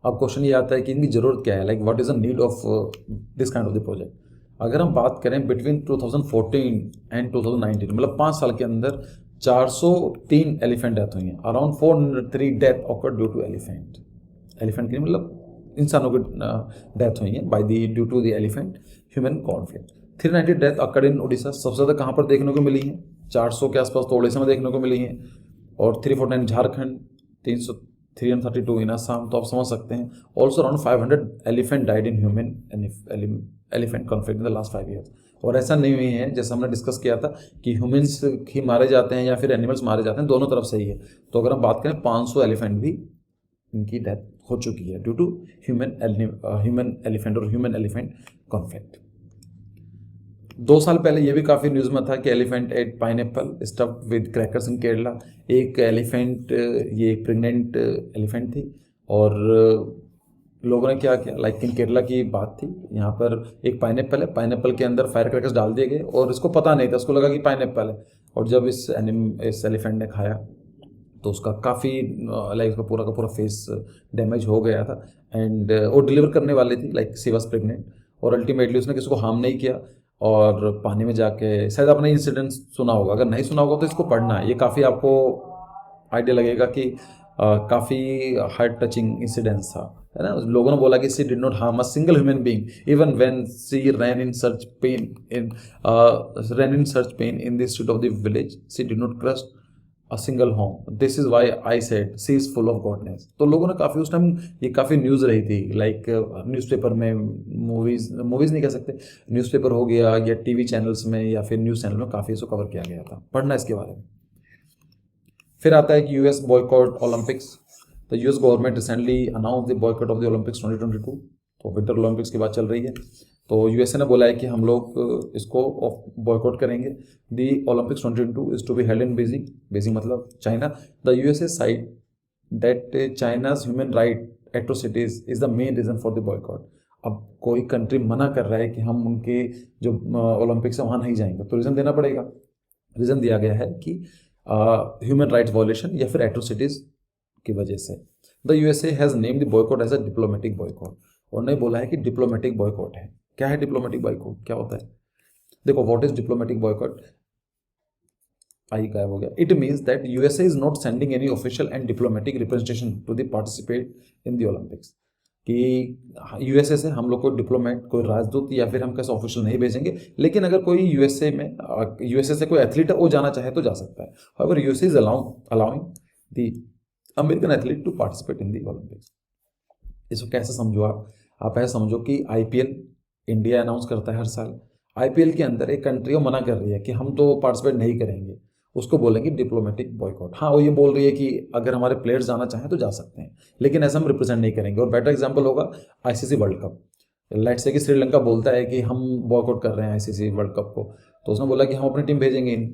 अब क्वेश्चन ये आता है कि इनकी ज़रूरत क्या है, like what is the need of this kind of the project. अगर हम बात करें बिटवीन 2014 एंड 2019, मतलब 5 साल के अंदर 403 एलिफेंट डेथ हुई हैं। Around 403 death occur due to elephant. Elephant की मतलब इंसानों की डेथ हुई है by the due to the elephant human conflict. 390 death occurred in Orissa. सबसे ज़्यादा कहाँ पर देखने को मिली हैं, 400 के आसपास तो उड़ीसा में देखने को मिली हैं, और 349 झारखंड, 332 इन असम। तो आप समझ सकते हैं। Also around 500 elephant died in human elephant conflict in the last 5 years. और ऐसा नहीं हुई है, जैसा हमने डिस्कस किया था कि ह्यूमंस ही मारे जाते हैं या फिर एनिमल्स मारे जाते हैं, दोनों तरफ से ही है। तो अगर हम बात करें 500 एलिफेंट भी इनकी डेथ हो चुकी है ड्यू टू ह्यूमन एलिफेंट और ह्यूमन एलिफेंट कॉन्फ्लिक्ट। 2 साल पहले ये भी काफ़ी न्यूज़ में था कि elephant ate pineapple stuffed with crackers in Kerala. एक एलिफेंट, ये एक प्रेग्नेंट एलिफेंट थी, और लोगों ने क्या किया, लाइक इन केरला की बात थी, यहाँ पर एक पाइनएप्पल है, पाइनएप्पल के अंदर फायर क्रैकर्स डाल दिए गए और इसको पता नहीं था, उसको लगा कि पाइनएप्पल है। और जब इस एलिफेंट ने खाया तो उसका काफ़ी लाइक उसका पूरा का पूरा फेस डैमेज हो गया था। एंड वो डिलीवर करने वाली थी, लाइक सी वॉज प्रेग्नेंट, और अल्टीमेटली उसने किसी को हार्म नहीं किया। और पानी में जाके, शायद आपने इंसिडेंट सुना होगा, अगर नहीं सुना होगा तो इसको पढ़ना है, ये काफ़ी आपको आइडिया लगेगा कि काफ़ी हार्ट टचिंग इंसिडेंस था, है ना। लोगों ने बोला कि she did not harm a single human being even when she ran in search pain in the street of the village, she did not crush a single home, this is why I said she is full of goddess. तो लोगों ने काफ़ी उस time ये काफ़ी news रही थी, like newspaper में, मूवीज़ नहीं कह सकते, न्यूज़पेपर हो गया या टीवी चैनल्स में या फिर न्यूज़ चैनल में काफ़ी इसको कवर किया गया था। पढ़ना इसके बारे में। फिर आता है कि US boycott Olympics. The US government recently announce the boycott of the Olympics 2022। तो विंटर ओलंपिक्स की बात चल रही है, तो यूएसए ने बोला है कि हम लोग इसको बॉयकॉट करेंगे। The Olympics 2022 is to be held in Beijing मतलब China. The USA side that China's human right atrocities is the main reason for the boycott. अब कोई कंट्री मना कर रहा है कि हम उनके जो ओलंपिक्स है वहाँ नहीं जाएंगे, तो रीज़न देना पड़ेगा। रीज़न दिया गया है कि ह्यूमन राइट्स वायलेशन या फिर एट्रोसिटीज़ की वजह से। The USA has name the boycott as a diplomatic boycott. उन्होंने बोला है कि डिप्लोमेटिक बॉयकॉट है। क्या है डिप्लोमेटिक बॉयकॉट, क्या होता है? देखो, व्हाट इज डिप्लोमेटिक बॉयकॉट? आई गायब हो गया। It means that USA is not sending any official and diplomatic representation to the participate in the Olympics. कि यूएसए से हम लोग को डिप्लोमेट, कोई राजदूत या फिर हम कैसे ऑफिशियल नहीं भेजेंगे, लेकिन अगर कोई यूएसए से कोई एथलीट है वो जाना चाहे तो जा सकता है। However USA is allowing the American athlete to participate in the Olympics. इसको कैसे समझो आप ऐसे समझो कि आईपीएल इंडिया अनाउंस करता है हर साल। आईपीएल के अंदर एक कंट्री वो मना कर रही है कि हम तो पार्टिसिपेट नहीं करेंगे, उसको बोलेंगे डिप्लोमेटिक बॉयकॉट। हाँ, वो ये बोल रही है कि अगर हमारे प्लेयर्स जाना चाहें तो जा सकते हैं, लेकिन ऐसा हम रिप्रेजेंट नहीं करेंगे। और बेटर एग्जांपल होगा ICC world cup. Let's say कि श्रीलंका बोलता है कि हम बॉयकॉट कर रहे हैं आईसीसी वर्ल्ड कप को, तो उसने बोला कि हम अपनी टीम भेजेंगे ही नहीं,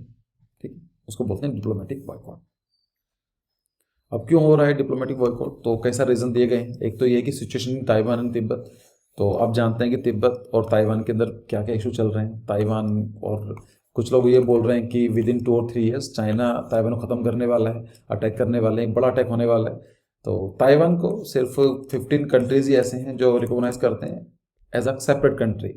ठीक, उसको बोलते हैं डिप्लोमेटिक बॉयकॉट। अब क्यों हो रहा है डिप्लोमेटिक बॉयकॉट? तो कैसा रीज़न दिए गए हैं। एक तो ये है कि situation in Taiwan and Tibet. तो आप जानते हैं कि तिब्बत और ताइवान के अंदर क्या क्या इशू चल रहे हैं। ताइवान, और कुछ लोग ये बोल रहे हैं कि विद इन 2 और 3 ईयर्स चाइना ताइवान को ख़त्म करने वाला है, अटैक करने वाले हैं, बड़ा अटैक होने वाला है। तो ताइवान को सिर्फ 15 कंट्रीज ही ऐसे हैं जो रिकॉग्नाइज करते हैं एज अ सेपरेट कंट्री।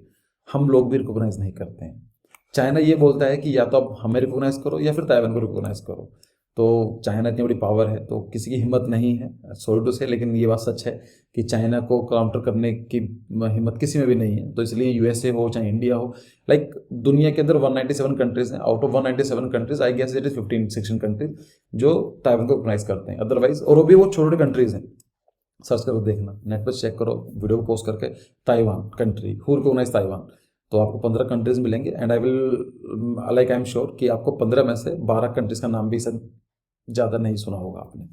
हम लोग भी रिकॉग्नाइज नहीं करते हैं। चाइना ये बोलता है कि या तो आप हमें रिकॉग्नाइज करो या फिर ताइवान को रिकॉग्नाइज करो। तो चाइना इतनी बड़ी पावर है तो किसी की हिम्मत नहीं है, सॉरी टू से, लेकिन ये बात सच है कि चाइना को काउंटर करने की हिम्मत किसी में भी नहीं है। तो इसलिए यूएसए हो चाहे इंडिया हो, लाइक दुनिया के अंदर 197 कंट्रीज हैं। Out of 197 countries I guess it is 15-16 countries जो ताइवान को रिकॉग्नाइज करते हैं। अदरवाइज, और वो भी वो छोटे छोटे कंट्रीज हैं। सर्च करो, देखना, नेट पर चेक करो, वीडियो को पोस्ट करके Taiwan country who recognise Taiwan, तो आपको 15 कंट्रीज मिलेंगे। एंड आई एम श्योर कि आपको 15 में से 12 कंट्रीज का नाम भी ज़्यादा नहीं सुना होगा आपने।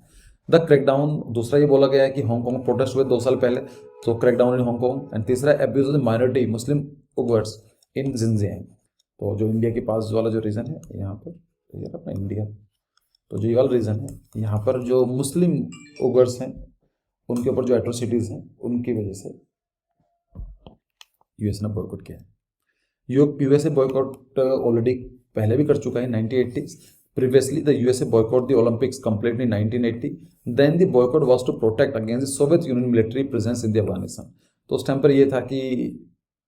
द क्रैकडाउन, दूसरा ये बोला गया है कि हांगकांग में प्रोटेस्ट हुए 2 साल पहले, तो क्रैकडाउन इन हांगकांग। एंड तीसरा, abuse of the minority Muslim Uyghurs in Xinjiang. तो जो इंडिया के पास वाला जो रीजन है यहाँ पर, ये अपना इंडिया, तो जो ये वाला रीजन है यहाँ पर जो मुस्लिम उइगर्स हैं उनके ऊपर जो एट्रोसिटीज़ हैं उनकी वजह से यूएस ने बॉयकॉट किया है। यूएसए बॉयकॉट ऑलरेडी पहले भी कर चुका है 1980s। Previously, the USA boycotted the Olympics completely in 1980. Then the boycott was to protect against the Soviet Union military presence in the Afghanistan. तो उस टाइम पर ये था कि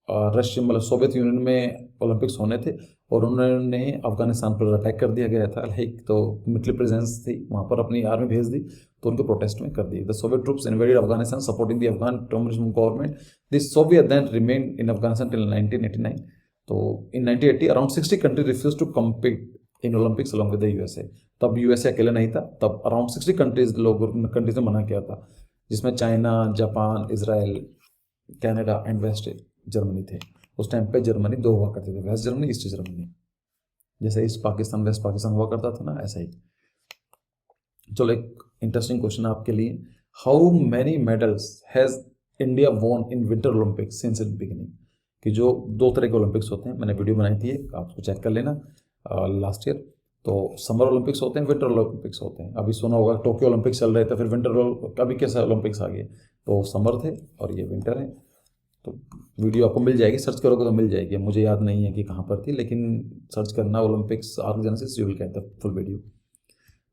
रशिया मतलब सोवियत यूनियन में ओलंपिक्स होने थे और उन्होंने अफगानिस्तान पर अटैक कर दिया गया था, लाइक, तो मिलिट्री प्रेजेंस थी वहाँ पर, अपनी आर्मी भेज दी, तो उनके प्रोटेस्ट में कर दी। The Soviet troops invaded Afghanistan supporting the Afghan terrorism government. The Soviet then remain in Afghanistan till 1989। तो in 1980 around 60 country refuse to compete in Olympics along with the USA. तब यूएसए अकेले नहीं था, तब अराउंड 60 कंट्रीज ने मना किया था, जिसमें China, Japan, Israel, Canada and West Germany थे। उस टाइम पे जर्मनी 2 हुआ करते थे, वेस्ट जर्मनी, ईस्ट जर्मनी। जैसे ईस्ट पाकिस्तान वेस्ट पाकिस्तान हुआ करता था ना, ऐसा ही। चलो, एक इंटरेस्टिंग क्वेश्चन आपके लिए, how many medals has India won in winter Olympics since it beginning. कि जो 2 तरह के ओलंपिक्स होते हैं, मैंने वीडियो बनाई थी, आप उसको चेक कर लेना लास्ट ईयर। तो समर ओलंपिक्स होते हैं, विंटर ओलंपिक्स होते हैं। अभी सुना होगा टोक्यो ओलंपिक्स चल रहे थे, फिर विंटर, अभी कैसा ओलंपिक्स आ गए, तो समर थे और ये विंटर है। तो वीडियो आपको मिल जाएगी, सर्च करोगे तो मिल जाएगी। मुझे याद नहीं है कि कहाँ पर थी, लेकिन सर्च करना Olympics organisation, you will get the full video.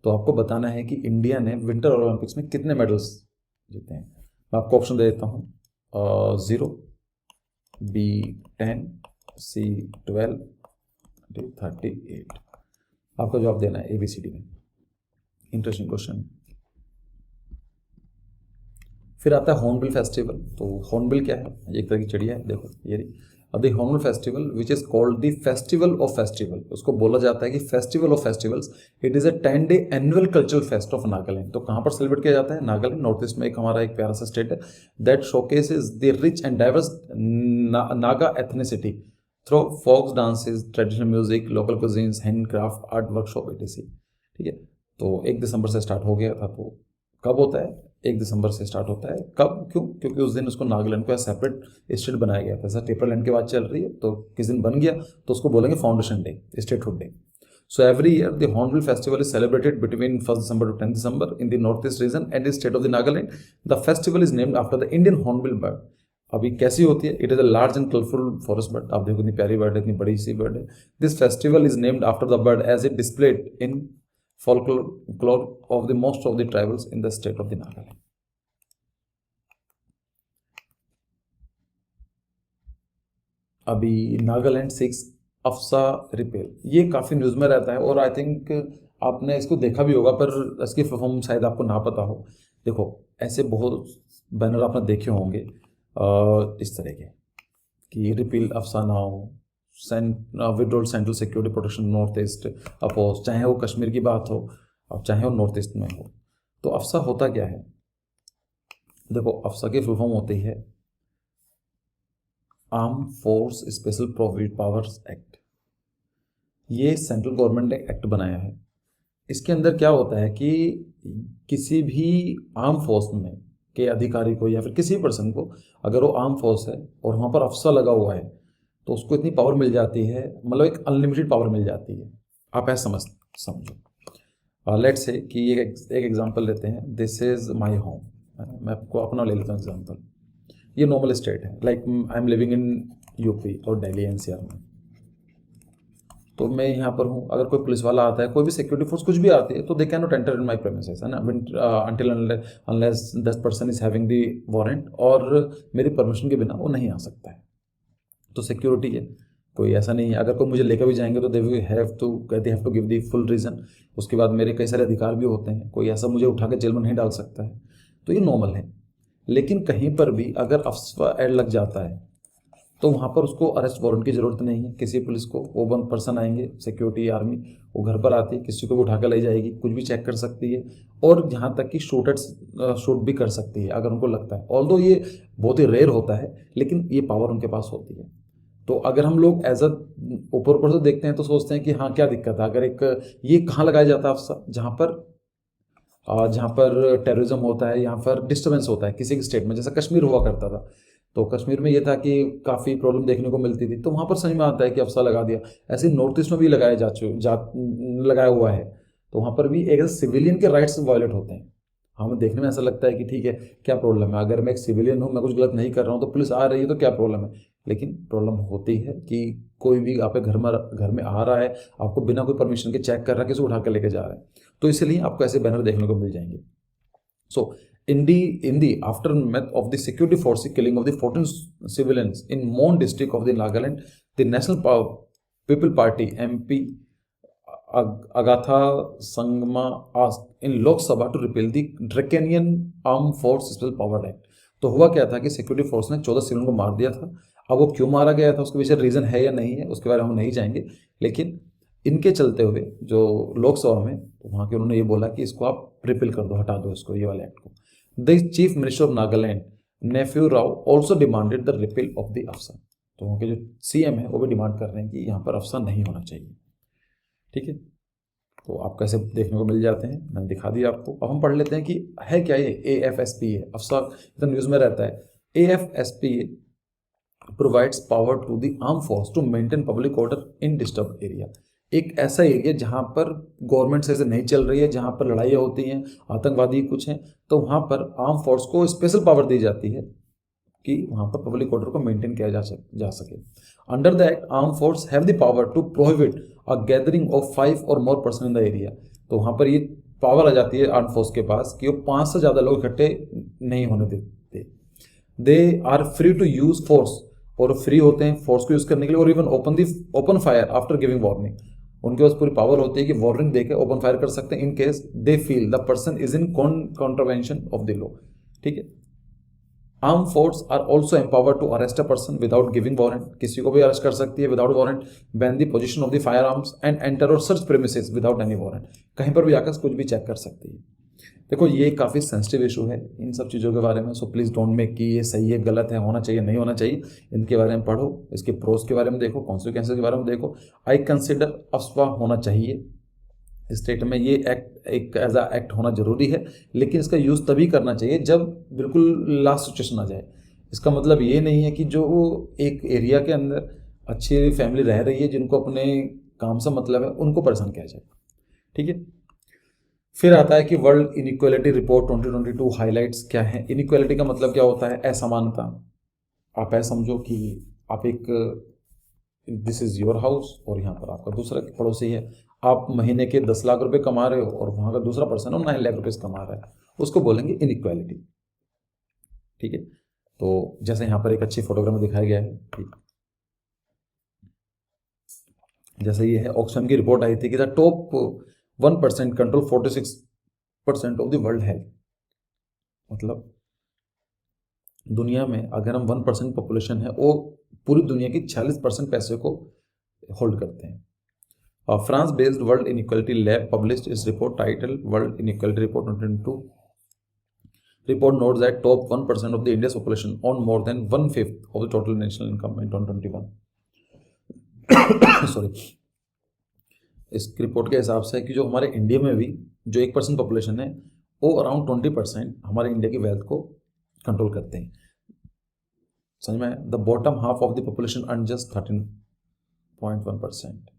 तो आपको बताना है कि इंडिया ने विंटर ओलंपिक्स में कितने मेडल्स जीते हैं। मैं आपको ऑप्शन दे देता हूँ, 0, B 10, C 12, D 38। आपको जवाब देना है ABCD में। Interesting question. फिर आता है हॉर्नबिल फेस्टिवल। तो हॉर्नबिल क्या है? एक तरह की चिड़िया है, देखो ये the hornbill festival which is called the festival of festival. उसको बोला जाता है कि festival of festivals. It is a 10-day annual cultural fest of Nagaland. तो कहाँ पर सेलिब्रेट किया जाता है? नागालैंड, नॉर्थ ईस्ट में एक हमारा एक प्यारा सा स्टेट है that showcases the rich and diverse Naga ethnicity through folks dances, traditional music, local cuisines, handcraft, art workshop, etc। ठीक है, तो 1 दिसंबर से स्टार्ट हो गया था। तो कब होता है? 1 दिसंबर से स्टार्ट होता है। कब, क्यों? क्योंकि उस दिन उसको नागालैंड को सेपरेट स्टेट बनाया गया था। जैसा पेपर लैंड की बात चल रही है, तो किस दिन बन गया तो उसको बोलेंगे foundation day, statehood day. So every year the Hornbill Festival is celebrated between 1st December to 10th December in the northeast region and the state of the Nagaland. The festival is named after the Indian Hornbill bird. अभी कैसी होती है? It is a large and colourful forest bird. आप देखो कितनी प्यारी bird है, इतनी बड़ी सी बर्ड है. This festival is named after the bird as it displayed in folklore of the most of the tribals in the state of the Nagaland. अभी नागालैंड 6 अफसा रिपेल, ये काफ़ी न्यूज़ में रहता है और आई थिंक आपने इसको देखा भी होगा, पर इसकी फॉर्म शायद आपको ना पता हो. देखो ऐसे बहुत बैनर आपने देखे होंगे इस तरह के कि repeal AFSPA now, withdrawal central security protection north east oppose, चाहे वो कश्मीर की बात हो अब चाहे वो नॉर्थ ईस्ट में हो. तो अफसा होता क्या है? देखो अफसा की फुल फॉर्म होती है arm force special provide powers act. ये सेंट्रल गवर्नमेंट ने एक्ट बनाया है. इसके अंदर क्या होता है कि किसी भी आर्म फोर्स में के अधिकारी को या फिर किसी पर्सन को अगर वो आर्म फोर्स है और वहाँ पर अफसा लगा हुआ है तो उसको इतनी पावर मिल जाती है, मतलब एक अनलिमिटेड पावर मिल जाती है. आप ऐसा समझो. लेट्स से कि एक एग्जांपल लेते हैं. This is my home. मैं आपको अपना ले लेता हूँ एग्जांपल. ये नॉर्मल स्टेट है, like I am living in UP और दिल्ली एनसीआर में. तो मैं यहाँ पर हूँ. अगर कोई पुलिस वाला आता है, कोई भी सिक्योरिटी फोर्स कुछ भी आती है, तो they can not enter in my premises, है ना, until unless that person is having the warrant, और मेरी परमिशन के बिना वो नहीं आ सकता है. तो सिक्योरिटी है, कोई ऐसा नहीं है. अगर कोई मुझे लेकर भी जाएंगे तो they have to give the full reason. उसके बाद मेरे कई सारे अधिकार भी होते हैं, कोई ऐसा मुझे उठा के जेल में नहीं डाल सकता है. तो ये नॉर्मल है. लेकिन कहीं पर भी अगर अफसर ऐड लग जाता है तो वहाँ पर उसको अरेस्ट वारंट की ज़रूरत नहीं है. किसी पुलिस को वो वन पर्सन आएंगे, सिक्योरिटी आर्मी, वो घर पर आती है, किसी को भी उठा कर ले जाएगी, कुछ भी चेक कर सकती है, और यहाँ तक कि शूट भी कर सकती है अगर उनको लगता है. ऑल्दो ये बहुत ही रेयर होता है, लेकिन ये पावर उनके पास होती है. तो अगर हम लोग एज अ ऊपर से देखते हैं तो सोचते हैं कि हाँ क्या दिक्कत है. अगर एक ये कहाँ लगाया जाता है अफसर? जहाँ पर टेररिज्म होता है, यहाँ पर डिस्टर्बेंस होता है किसी के स्टेट में, जैसा कश्मीर हुआ करता था. तो कश्मीर में ये था कि काफ़ी प्रॉब्लम देखने को मिलती थी, तो वहाँ पर समझ में आता है कि अफसर लगा दिया. ऐसे नॉर्थ ईस्ट में भी लगाया हुआ है. तो वहाँ पर भी एक सिविलियन के राइट्स वायलेट होते हैं. हमें देखने में ऐसा लगता है कि ठीक है क्या प्रॉब्लम है, अगर मैं एक सिविलियन हूँ, मैं कुछ गलत नहीं कर रहा हूँ, तो पुलिस आ रही है तो क्या प्रॉब्लम है. लेकिन प्रॉब्लम होती है कि कोई भी आपके घर में आ रहा है, आपको बिना कोई परमिशन के चेक कर रहा है, किसी को उठा कर लेके जा रहा है. तो इसलिए आपको ऐसे बैनर देखने को मिल जाएंगे. सो in the aftermath of the security forces killing of the 14 civilians in Mon district of the Nagaland, the National People Party MP Agatha Sangma asked in Lok Sabha to repeal the Draconian Armed Force Special Power Act. तो हुआ क्या था कि security force ने 14 civilian को मार दिया था. अब वो क्यों मारा गया था, उसके पीछे रीज़न है या नहीं है, उसके बारे में हम नहीं जाएंगे. लेकिन इनके चलते हुए जो लोकसभा में, तो वहाँ के उन्होंने ये बोला कि इसको आप रिपील कर दो, हटा दो इसको, ये वाले एक्ट को. The Chief Minister of Nagaland, Nephew Rao, also demanded the repeal of the अफसर. तो वहाँ के जो CM है वो भी डिमांड कर रहे हैं कि यहाँ पर अफसर नहीं होना चाहिए. ठीक है, तो आप कैसे देखने को मिल जाते हैं मैंने दिखा दिया आपको. अब हम पढ़ लेते हैं कि है क्या ये AFSPA. अफसर तो न्यूज़ में रहता है. AFSPA provides power to the armed force to maintain public order in disturbed area. एक ऐसा एरिया जहाँ पर गवर्नमेंट से नहीं चल रही है, जहाँ पर लड़ाइयाँ होती हैं, आतंकवादी कुछ हैं, तो वहाँ पर आर्म फोर्स को स्पेशल पावर दी जाती है कि वहाँ पर पब्लिक ऑर्डर को मेंटेन किया जा सके. Under the act armed force have the power to prohibit a gathering of 5 or more person in the area. तो वहाँ पर ये पावर आ जाती है आर्म फोर्स के पास कि वो 5 से ज़्यादा लोग इकट्ठे नहीं होने देते. They are free to use force, और फ्री होते हैं फोर्स को यूज़ करने के लिए, और even open fire after giving warning. उनके पास पूरी पावर होती है कि वार्निंग देकर ओपन फायर कर सकते हैं in case they feel the person is in contravention of the law. ठीक है. Arm force are also empowered to arrest a person without giving warrant. किसी को भी अरेस्ट कर सकती है without warrant. Ban the position of the firearms and enter और search premises without any warrant. कहीं पर भी आकर कुछ भी चेक कर सकती है. देखो ये काफ़ी सेंसिटिव इशू है इन सब चीज़ों के बारे में. सो प्लीज़ डोंट मेक कि ये सही है गलत है, होना चाहिए नहीं होना चाहिए. इनके बारे में पढ़ो, इसके प्रोस के बारे में देखो, कॉन्सिक्वेंसेस के बारे में देखो. आई कंसिडर अफवाह होना चाहिए स्टेट में. ये एक्ट एक एज अ एक्ट होना जरूरी है, लेकिन इसका यूज़ तभी करना चाहिए जब बिल्कुल लास्ट सिचुएशन आ जाए. इसका मतलब ये नहीं है कि जो एक एरिया के अंदर अच्छी फैमिली रह रही है, जिनको अपने काम से मतलब है उनको परेशान किया जाए। ठीक है, फिर आता है कि वर्ल्ड इनइक्वालिटी रिपोर्ट 2022 हाइलाइट्स क्या है। इनइक्वालिटी का मतलब क्या होता है? असमानता। आप ऐसा समझो कि आप एक, दिस इज योर हाउस और यहाँ पर आपका दूसरा पड़ोसी है, आप महीने के 10 लाख रुपए कमा रहे हो और वहाँ का दूसरा पर्सन है 9 लाख रुपए कमा रहा है, उसको बोलेंगे इनइक्वालिटी। ठीक है, तो जैसे यहाँ पर एक अच्छी फोटोग्राफ में दिखाया गया है, ठीक, जैसे ये है, ऑक्सफैम की रिपोर्ट आई थी कि the top 1% control 46% of the world health. मतलब दुनिया में अगर हम 1% पॉपुलेशन है, वो पूरी दुनिया की 46% पैसे को होल्ड करते हैं। France based world inequality lab published इस report title world inequality report 2022। Report notes that top 1% of the India's population own more than 1/5 of the total national income in 2021. Sorry, इस रिपोर्ट के हिसाब से कि जो हमारे इंडिया में भी जो 1% पॉपुलेशन है, वो अराउंड 20% हमारे इंडिया की वेल्थ को कंट्रोल करते हैं। समझ में? The bottom half of the population earn just 13.1%।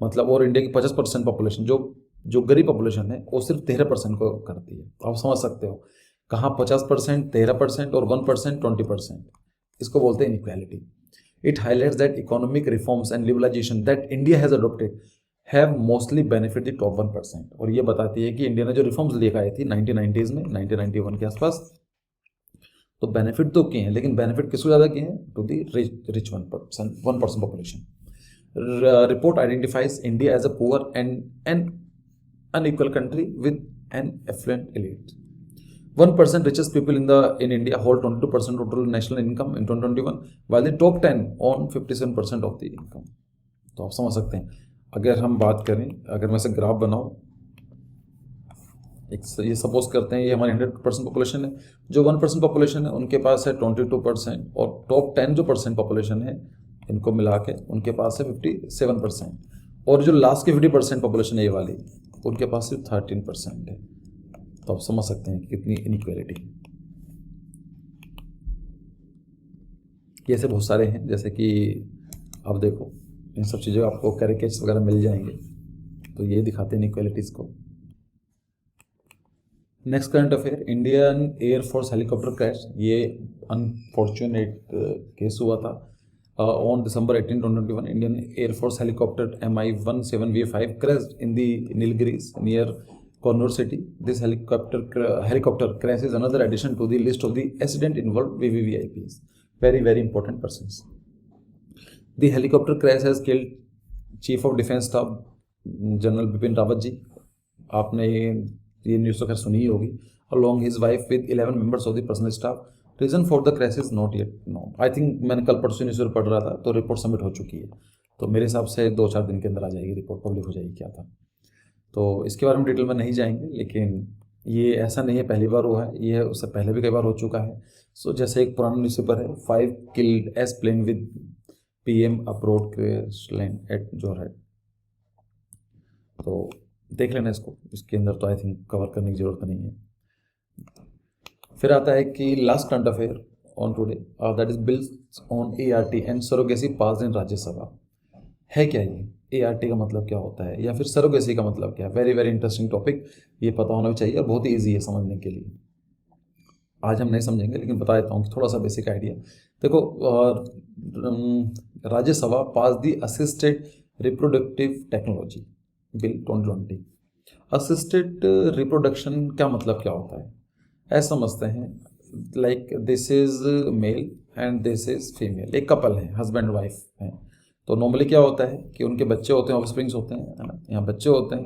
मतलब और इंडिया की 50% पॉपुलेशन जो गरीब पॉपुलेशन है, वो सिर्फ 13% को करती है। आप समझ सकते हो कहाँ 50%, 13% और 1% 20%। इसको बोलते हैं inequality. It highlights that economic reforms and liberalisation that India has adopted have mostly benefit the top 1%। और ये बताती है कि इंडिया ने जो रिफॉर्म्स लेकर आई थी 1990s में, 1991 के आसपास, तो बेनिफिट तो किए हैं, लेकिन बेनिफिट किसको ज़्यादा किए हैं? To the rich 1% population. Report identifies India as a poor and unequal country with an affluent elite. 1% richest people in India hold 22% total national income in 2021, while the top 10 own 57% of the income। तो आप समझ सकते हैं, अगर हम बात करें, अगर मैं से ग्राफ बनाऊं, ये सपोज करते हैं ये हमारी 100% पॉपुलेशन है, जो 1% पॉपुलेशन है उनके पास है 22%, और टॉप 10 जो % पॉपुलेशन है, इनको मिला के उनके पास है 57%, और जो लास्ट की 50% पॉपुलेशन है ये वाली, उनके पास सिर्फ 13% है। तो आप समझ सकते हैं कि कितनी इनइक्वालिटी। ये ऐसे बहुत सारे हैं, जैसे कि आप देखो, इन सब चीज़ों आपको कैरिकेचर्स वगैरह मिल जाएंगे, तो ये दिखाते हैं इनइक्वालिटीज़ को। Next current affair, Indian air force helicopter crash. ये अनफॉर्चुनेट केस हुआ था on December 18, 2021। Indian air force helicopter MI-17V5 crashed in the Nilgiris near Kannur city. This helicopter crash is another addition to the list of the accident involved VVIPs, very very important persons. The helicopter crash has killed Chief of Defence Staff General Bipin Rawat जी, आपने ये news तो खैर सुनी ही होगी, along his wife with 11 members of the personal staff. Reason for the crash is not yet known. I think मैंने कल परसों news पढ़ रहा था, तो रिपोर्ट सबमिट हो चुकी है, तो मेरे हिसाब से 2-4 दिन के अंदर आ जाएगी रिपोर्ट, पब्लिक हो जाएगी क्या था। तो इसके बारे में डिटेल में नहीं जाएंगे, लेकिन ये ऐसा नहीं है पहली बार हुआ है, ये उससे पहले भी कई बार हो चुका है। सो जैसे एक पुराना न्यूज़पेपर है, 5 killed as plane with PM abroad crash land at Jorhat, तो देख लेना इसको, इसके अंदर तो आई थिंक कवर करने की ज़रूरत नहीं है। फिर आता है कि last current affair on today, that is bills on ART and surrogacy pass in Rajya Sabha. है क्या ये? ART का मतलब क्या होता है, या फिर सरोगेसी का मतलब क्या है? वेरी वेरी इंटरेस्टिंग टॉपिक, ये पता होना चाहिए और बहुत ही ईजी है समझने के लिए। आज हम नहीं समझेंगे, लेकिन बता देता हूँ थोड़ा सा बेसिक आइडिया। देखो, Rajya Sabha pass the assisted reproductive technology bill 2020। Assisted reproduction क्या मतलब क्या होता है? ऐसा समझते हैं, like this is male and this is female, एक कपल है, हस्बैंड वाइफ हैं, तो नॉर्मली क्या होता है कि उनके बच्चे होते हैं, ऑफस्प्रिंग्स होते हैं, है ना, यहाँ बच्चे होते हैं,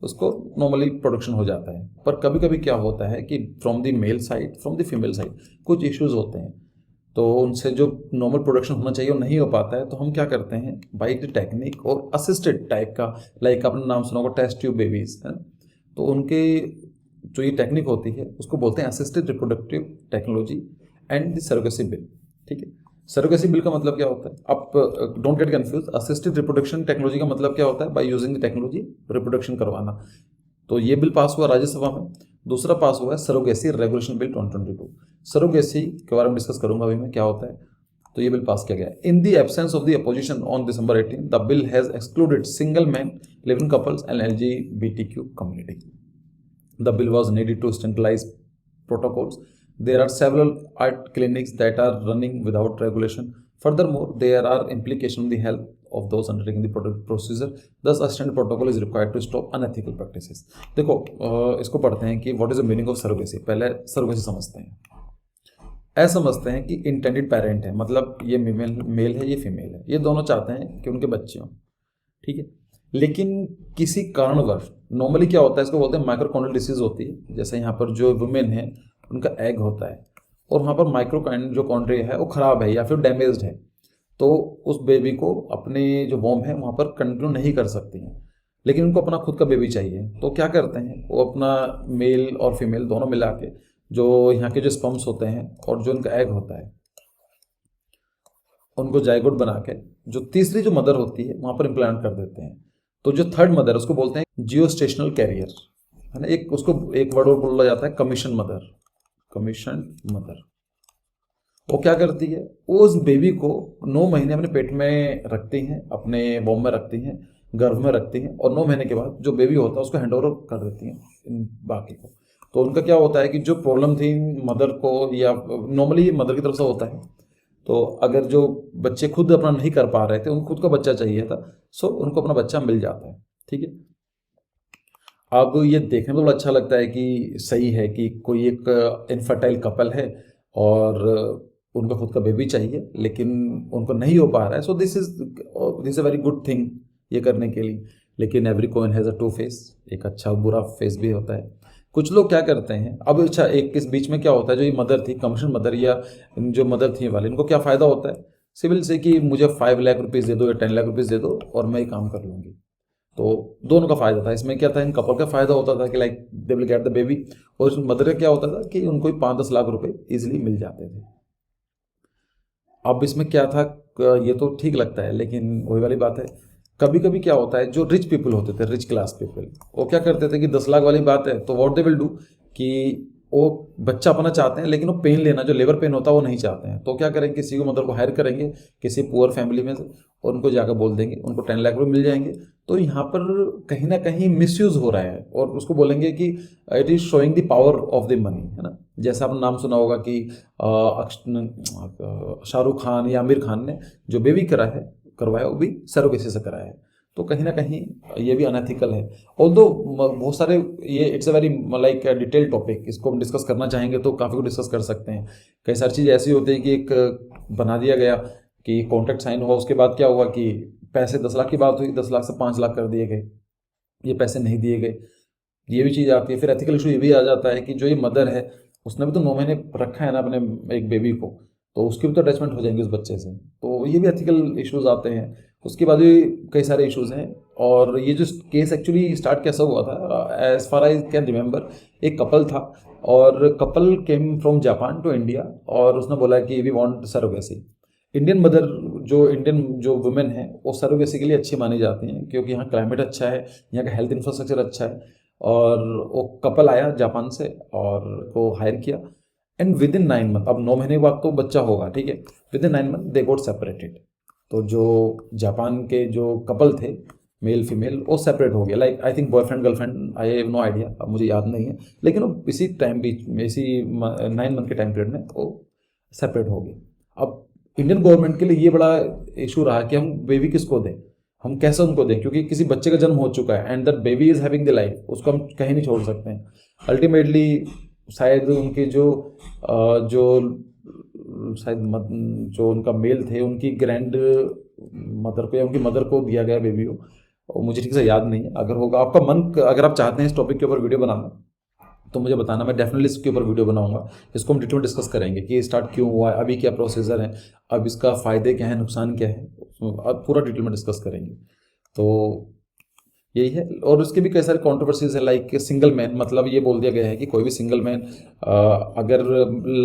उसको नॉर्मली प्रोडक्शन हो जाता है। पर कभी कभी क्या होता है कि from the male side, from the female side कुछ इश्यूज होते हैं, तो उनसे जो नॉर्मल प्रोडक्शन होना चाहिए वो नहीं हो पाता है, तो हम क्या करते हैं, बाई द टेक्निक और असिस्टेड टाइप का, लाइक आपने नाम सुना होगा टेस्ट ट्यूब बेबीज, है, तो उनके जो ये टेक्निक होती है उसको बोलते हैं assisted reproductive technology and the surrogacy bill. ठीक है, सरोगेसी बिल का मतलब क्या होता है? आप don't get confuse, assisted reproduction technology का मतलब क्या होता है? By using the technology reproduction करवाना। तो ये बिल पास हुआ राज्यसभा में। दूसरा पास हुआ है सरोगेसी रेगुलेशन बिल 2022। सरोगेसी के बारे में डिस्कस करूंगा अभी मैं, क्या होता है। तो ये बिल पास किया गया। In the absence of the opposition on December 18 the bill has excluded single man, living couples and LGBTQ community. The bill was needed to standardize protocols. There are several art clinics that are running without regulation. Furthermore, there are implications on the health of those undertaking the procedure. Thus, a standard protocol is required to stop unethical practices. देखो इसको पढ़ते हैं कि what is the meaning of surrogacy। पहले surrogacy समझते हैं। ऐसा समझते हैं कि इंटेंडेड पेरेंट है, मतलब ये मेल है, ये फीमेल है, ये दोनों चाहते हैं कि उनके बच्चे हों, ठीक है। लेकिन किसी कारणवश नॉर्मली क्या होता है, इसको बोलते हैं माइक्रोकॉन्ड्रियल डिसीज होती है। जैसे यहाँ पर जो वुमेन है उनका एग होता है और वहाँ पर माइक्रोकॉन्ड्रिया है वो ख़राब है या फिर डैमेज्ड है, तो उस बेबी को अपने जो वॉम है वहाँ पर कंटिन्यू नहीं कर सकती हैं, लेकिन उनको अपना खुद का बेबी चाहिए। तो क्या करते हैं, वो अपना मेल और फीमेल दोनों मिला के जो यहाँ के जो स्पर्म्स होते हैं और जो उनका एग होता है उनको जाइगोट बना के जो तीसरी जो मदर होती है वहाँ पर इम्प्लांट कर देते हैं। तो जो थर्ड मदर उसको बोलते हैं जियोस्टेशनल कैरियर, है ना। एक उसको एक वर्ड और बोला जाता है कमीशन मदर। कमीशन मदर वो क्या करती है, वो उस बेबी को 9 महीने अपने पेट में रखती हैं, अपने वॉम में रखती हैं, गर्भ में रखती हैं, और 9 महीने के बाद जो बेबी होता है उसको हैंड ओवर कर देती हैं बाकी को। तो उनका क्या होता है कि जो प्रॉब्लम थी मदर को, या नॉर्मली मदर की तरफ से होता है, तो अगर जो बच्चे खुद अपना नहीं कर पा रहे थे, उनको खुद का बच्चा चाहिए था, सो उनको अपना बच्चा मिल जाता है, ठीक है। अब ये देखने में तो अच्छा लगता है कि सही है कि कोई एक इनफर्टाइल कपल है और उनको खुद का बेबी चाहिए लेकिन उनको नहीं हो पा रहा है, so this is a very good thing ये करने के लिए। लेकिन every coin has a two face, एक अच्छा बुरा फेस भी होता है। कुछ लोग क्या करते हैं, अब अच्छा एक इस बीच में क्या होता है, जो ये मदर थी कमीशन मदर या जो मदर थी वाले, इनको क्या फ़ायदा होता है सिविल से कि मुझे 5 लाख रुपीज़ दे दो या 10 लाख रुपीज़ दे दो और मैं ये काम कर लूँगी। तो दोनों का फ़ायदा था। इसमें क्या था, इन कपल का फ़ायदा होता था कि like they will get the baby, और इस मदर का क्या होता था कि उनको 5-10 लाख रुपए ईजिली मिल जाते थे। अब इसमें क्या था, ये तो ठीक लगता है, लेकिन वही वाली बात है, कभी कभी क्या होता है जो रिच पीपल होते थे, रिच क्लास पीपल, वो क्या करते थे कि 10 लाख वाली बात है तो व्हाट दे विल डू कि वो बच्चा अपना चाहते हैं लेकिन वो पेन लेना, जो लेबर पेन होता है वो नहीं चाहते हैं। तो क्या करेंगे, किसी को मदर को हायर करेंगे किसी पुअर फैमिली में से, और उनको जाकर बोल देंगे उनको 10 लाख रुपये मिल जाएंगे। तो यहाँ पर कहीं ना कहीं मिसयूज़ हो रहा है, और उसको बोलेंगे कि it is showing the power of the money, है ना। जैसा आपने नाम सुना होगा कि शाहरुख खान या आमिर खान ने जो बेबी करवाया वो भी सरोगेसी से कराया है। तो कहीं ना कहीं ये भी अनएथिकल है। ऑल्दो बहुत सारे ये it's a very like detail topic, इसको हम डिस्कस करना चाहेंगे तो काफ़ी कुछ डिस्कस कर सकते हैं। कई सारी चीज़ ऐसी होती है कि एक बना दिया गया कि कॉन्ट्रैक्ट साइन हुआ, उसके बाद क्या हुआ कि पैसे 10 लाख की बात हुई, 10 लाख से 5 लाख कर दिए गए, ये पैसे नहीं दिए गए, ये भी चीज़ आती है। फिर एथिकल इशू ये भी आ जाता है कि जो ये मदर है उसने भी तो 9 महीने रखा है ना अपने एक बेबी को, तो उसकी भी तो अटैचमेंट हो जाएंगे उस बच्चे से, तो ये भी एथिकल इश्यूज आते हैं। उसके बाद भी कई सारे इश्यूज हैं। और ये जो केस एक्चुअली स्टार्ट कैसा हुआ था, as far I can remember, एक कपल था और couple came from Japan to India, और उसने बोला कि वी वांट सरोगेसी। इंडियन जो वुमेन है वो सरोगेसी के लिए अच्छी मानी जाती हैं, क्योंकि यहाँ क्लाइमेट अच्छा है, यहाँ का हेल्थ इंफ्रास्ट्रक्चर अच्छा है। और वो कपल आया जापान से और को हायर किया, एंड विद इन 9 मंथ, अब 9 महीने के बाद तो बच्चा होगा, ठीक है, with in 9 month they got separated. तो जो जापान के जो कपल थे मेल फीमेल वो सेपरेट हो गया, like I think boyfriend girlfriend, I have no idea, अब मुझे याद नहीं है, लेकिन वो इसी टाइम बीच में, इसी 9 मंथ के टाइम पीरियड में वो सेपरेट हो गए। अब इंडियन गवर्नमेंट के लिए ये बड़ा इशू रहा कि हम बेबी किसको दें, हम कैसे उनको दें, क्योंकि किसी बच्चे का जन्म हो चुका है and that baby is having the life, उसको हम कहीं नहीं छोड़ सकते हैं। अल्टीमेटली शायद उनके जो जो उनका मेल थे उनकी ग्रैंड मदर को या उनकी मदर को दिया गया बेबी को, और मुझे ठीक से याद नहीं है। अगर होगा आपका मन, अगर आप चाहते हैं इस टॉपिक के ऊपर वीडियो बनाना तो मुझे बताना, मैं डेफिनेटली इसके ऊपर वीडियो बनाऊंगा। इसको हम डिटेल में डिस्कस करेंगे कि स्टार्ट क्यों हुआ है, अभी क्या प्रोसीजर है, अब इसका फ़ायदे क्या है, नुकसान क्या है, अब पूरा डिटेल में डिस्कस करेंगे। तो यही है। और उसके भी कई सारे कॉन्ट्रोवर्सीज है, लाइक सिंगल मैन, मतलब ये बोल दिया गया है कि कोई भी सिंगल मैन अगर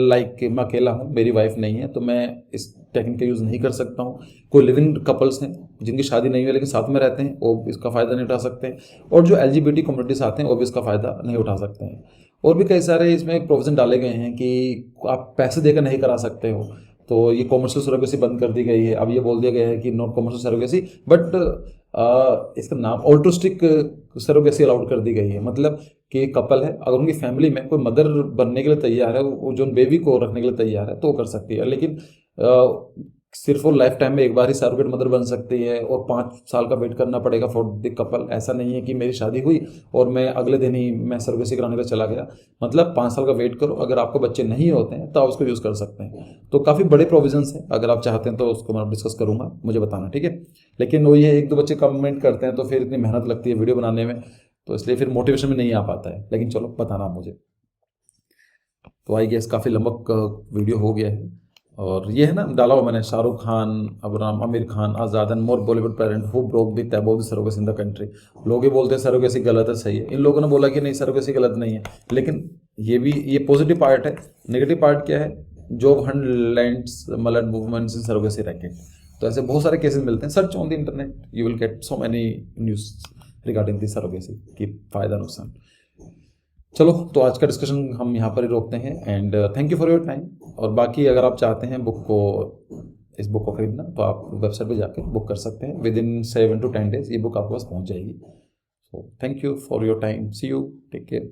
लाइक मैं अकेला हूँ, मेरी वाइफ नहीं है, तो मैं इस टेक्निक का यूज़ नहीं कर सकता हूँ। कोई लिविंग कपल्स हैं जिनकी शादी नहीं हुई लेकिन साथ में रहते हैं, वो इसका फ़ायदा नहीं उठा सकते हैं। और जो LGBT कम्युनिटीज आते हैं वो भी इसका फ़ायदा नहीं उठा सकते हैं। और भी कई सारे इसमें प्रोविज़न डाले गए हैं कि आप पैसे देकर नहीं करा सकते हो। तो ये कॉमर्शियल सरोगेसी बंद कर दी गई है। अब ये बोल दिया गया है कि नॉट कॉमर्शियल सरोगेसी, बट इसका नाम ऑल्ट्रुस्टिक सरोगेसी अलाउड कर दी गई है। मतलब कि कपल है, अगर उनकी फैमिली में कोई मदर बनने के लिए तैयार है, वो जो बेबी को रखने के लिए तैयार है, तो वो कर सकती है। लेकिन सिर्फ वो लाइफ टाइम में एक बार ही सरोगेट मदर बन सकती है और 5 साल का वेट करना पड़ेगा फॉर द कपल। ऐसा नहीं है कि मेरी शादी हुई और मैं अगले दिन ही मैं सरोगेसी कराने के लिए चला गया। मतलब 5 साल का वेट करो, अगर आपको बच्चे नहीं होते हैं तो आप उसको यूज़ कर सकते हैं। तो काफ़ी बड़े प्रोविजंस हैं, अगर आप चाहते हैं तो उसको मैं डिस्कस करूँगा, मुझे बताना, ठीक है। लेकिन वो ये 1-2 बच्चे कमेंट करते हैं तो फिर इतनी मेहनत लगती है वीडियो बनाने में, तो इसलिए फिर मोटिवेशन में नहीं आ पाता है। लेकिन चलो बताना मुझे। तो आई गेस काफ़ी लंबा वीडियो हो गया है। और ये है ना, डाला हुआ मैंने, Shahrukh Khan, AbRam, Aamir Khan, Azad and more Bollywood parent who broke the taboo of the surrogacy in the country. लोग ये बोलते हैं सरोगेसी गलत है, सही है। इन लोगों ने बोला कि नहीं सरोगेसी गलत नहीं है, लेकिन ये पॉजिटिव पार्ट है। नेगेटिव पार्ट क्या है? Job hunt lands mulled movements in surrogacy racket. तो ऐसे बहुत सारे केसेस मिलते हैं। Search on the internet, you will get so many news regarding the surrogacy की फ़ायदा नुकसान। चलो, तो आज का डिस्कशन हम यहाँ पर ही रोकते हैं। And thank you for your time. और बाकी अगर आप चाहते हैं इस बुक को खरीदना, तो आप वेबसाइट पे जाकर बुक कर सकते हैं। विद इन 7 to 10 days ये बुक आपके पास पहुँच जाएगी। So thank you for your time, see you, take care.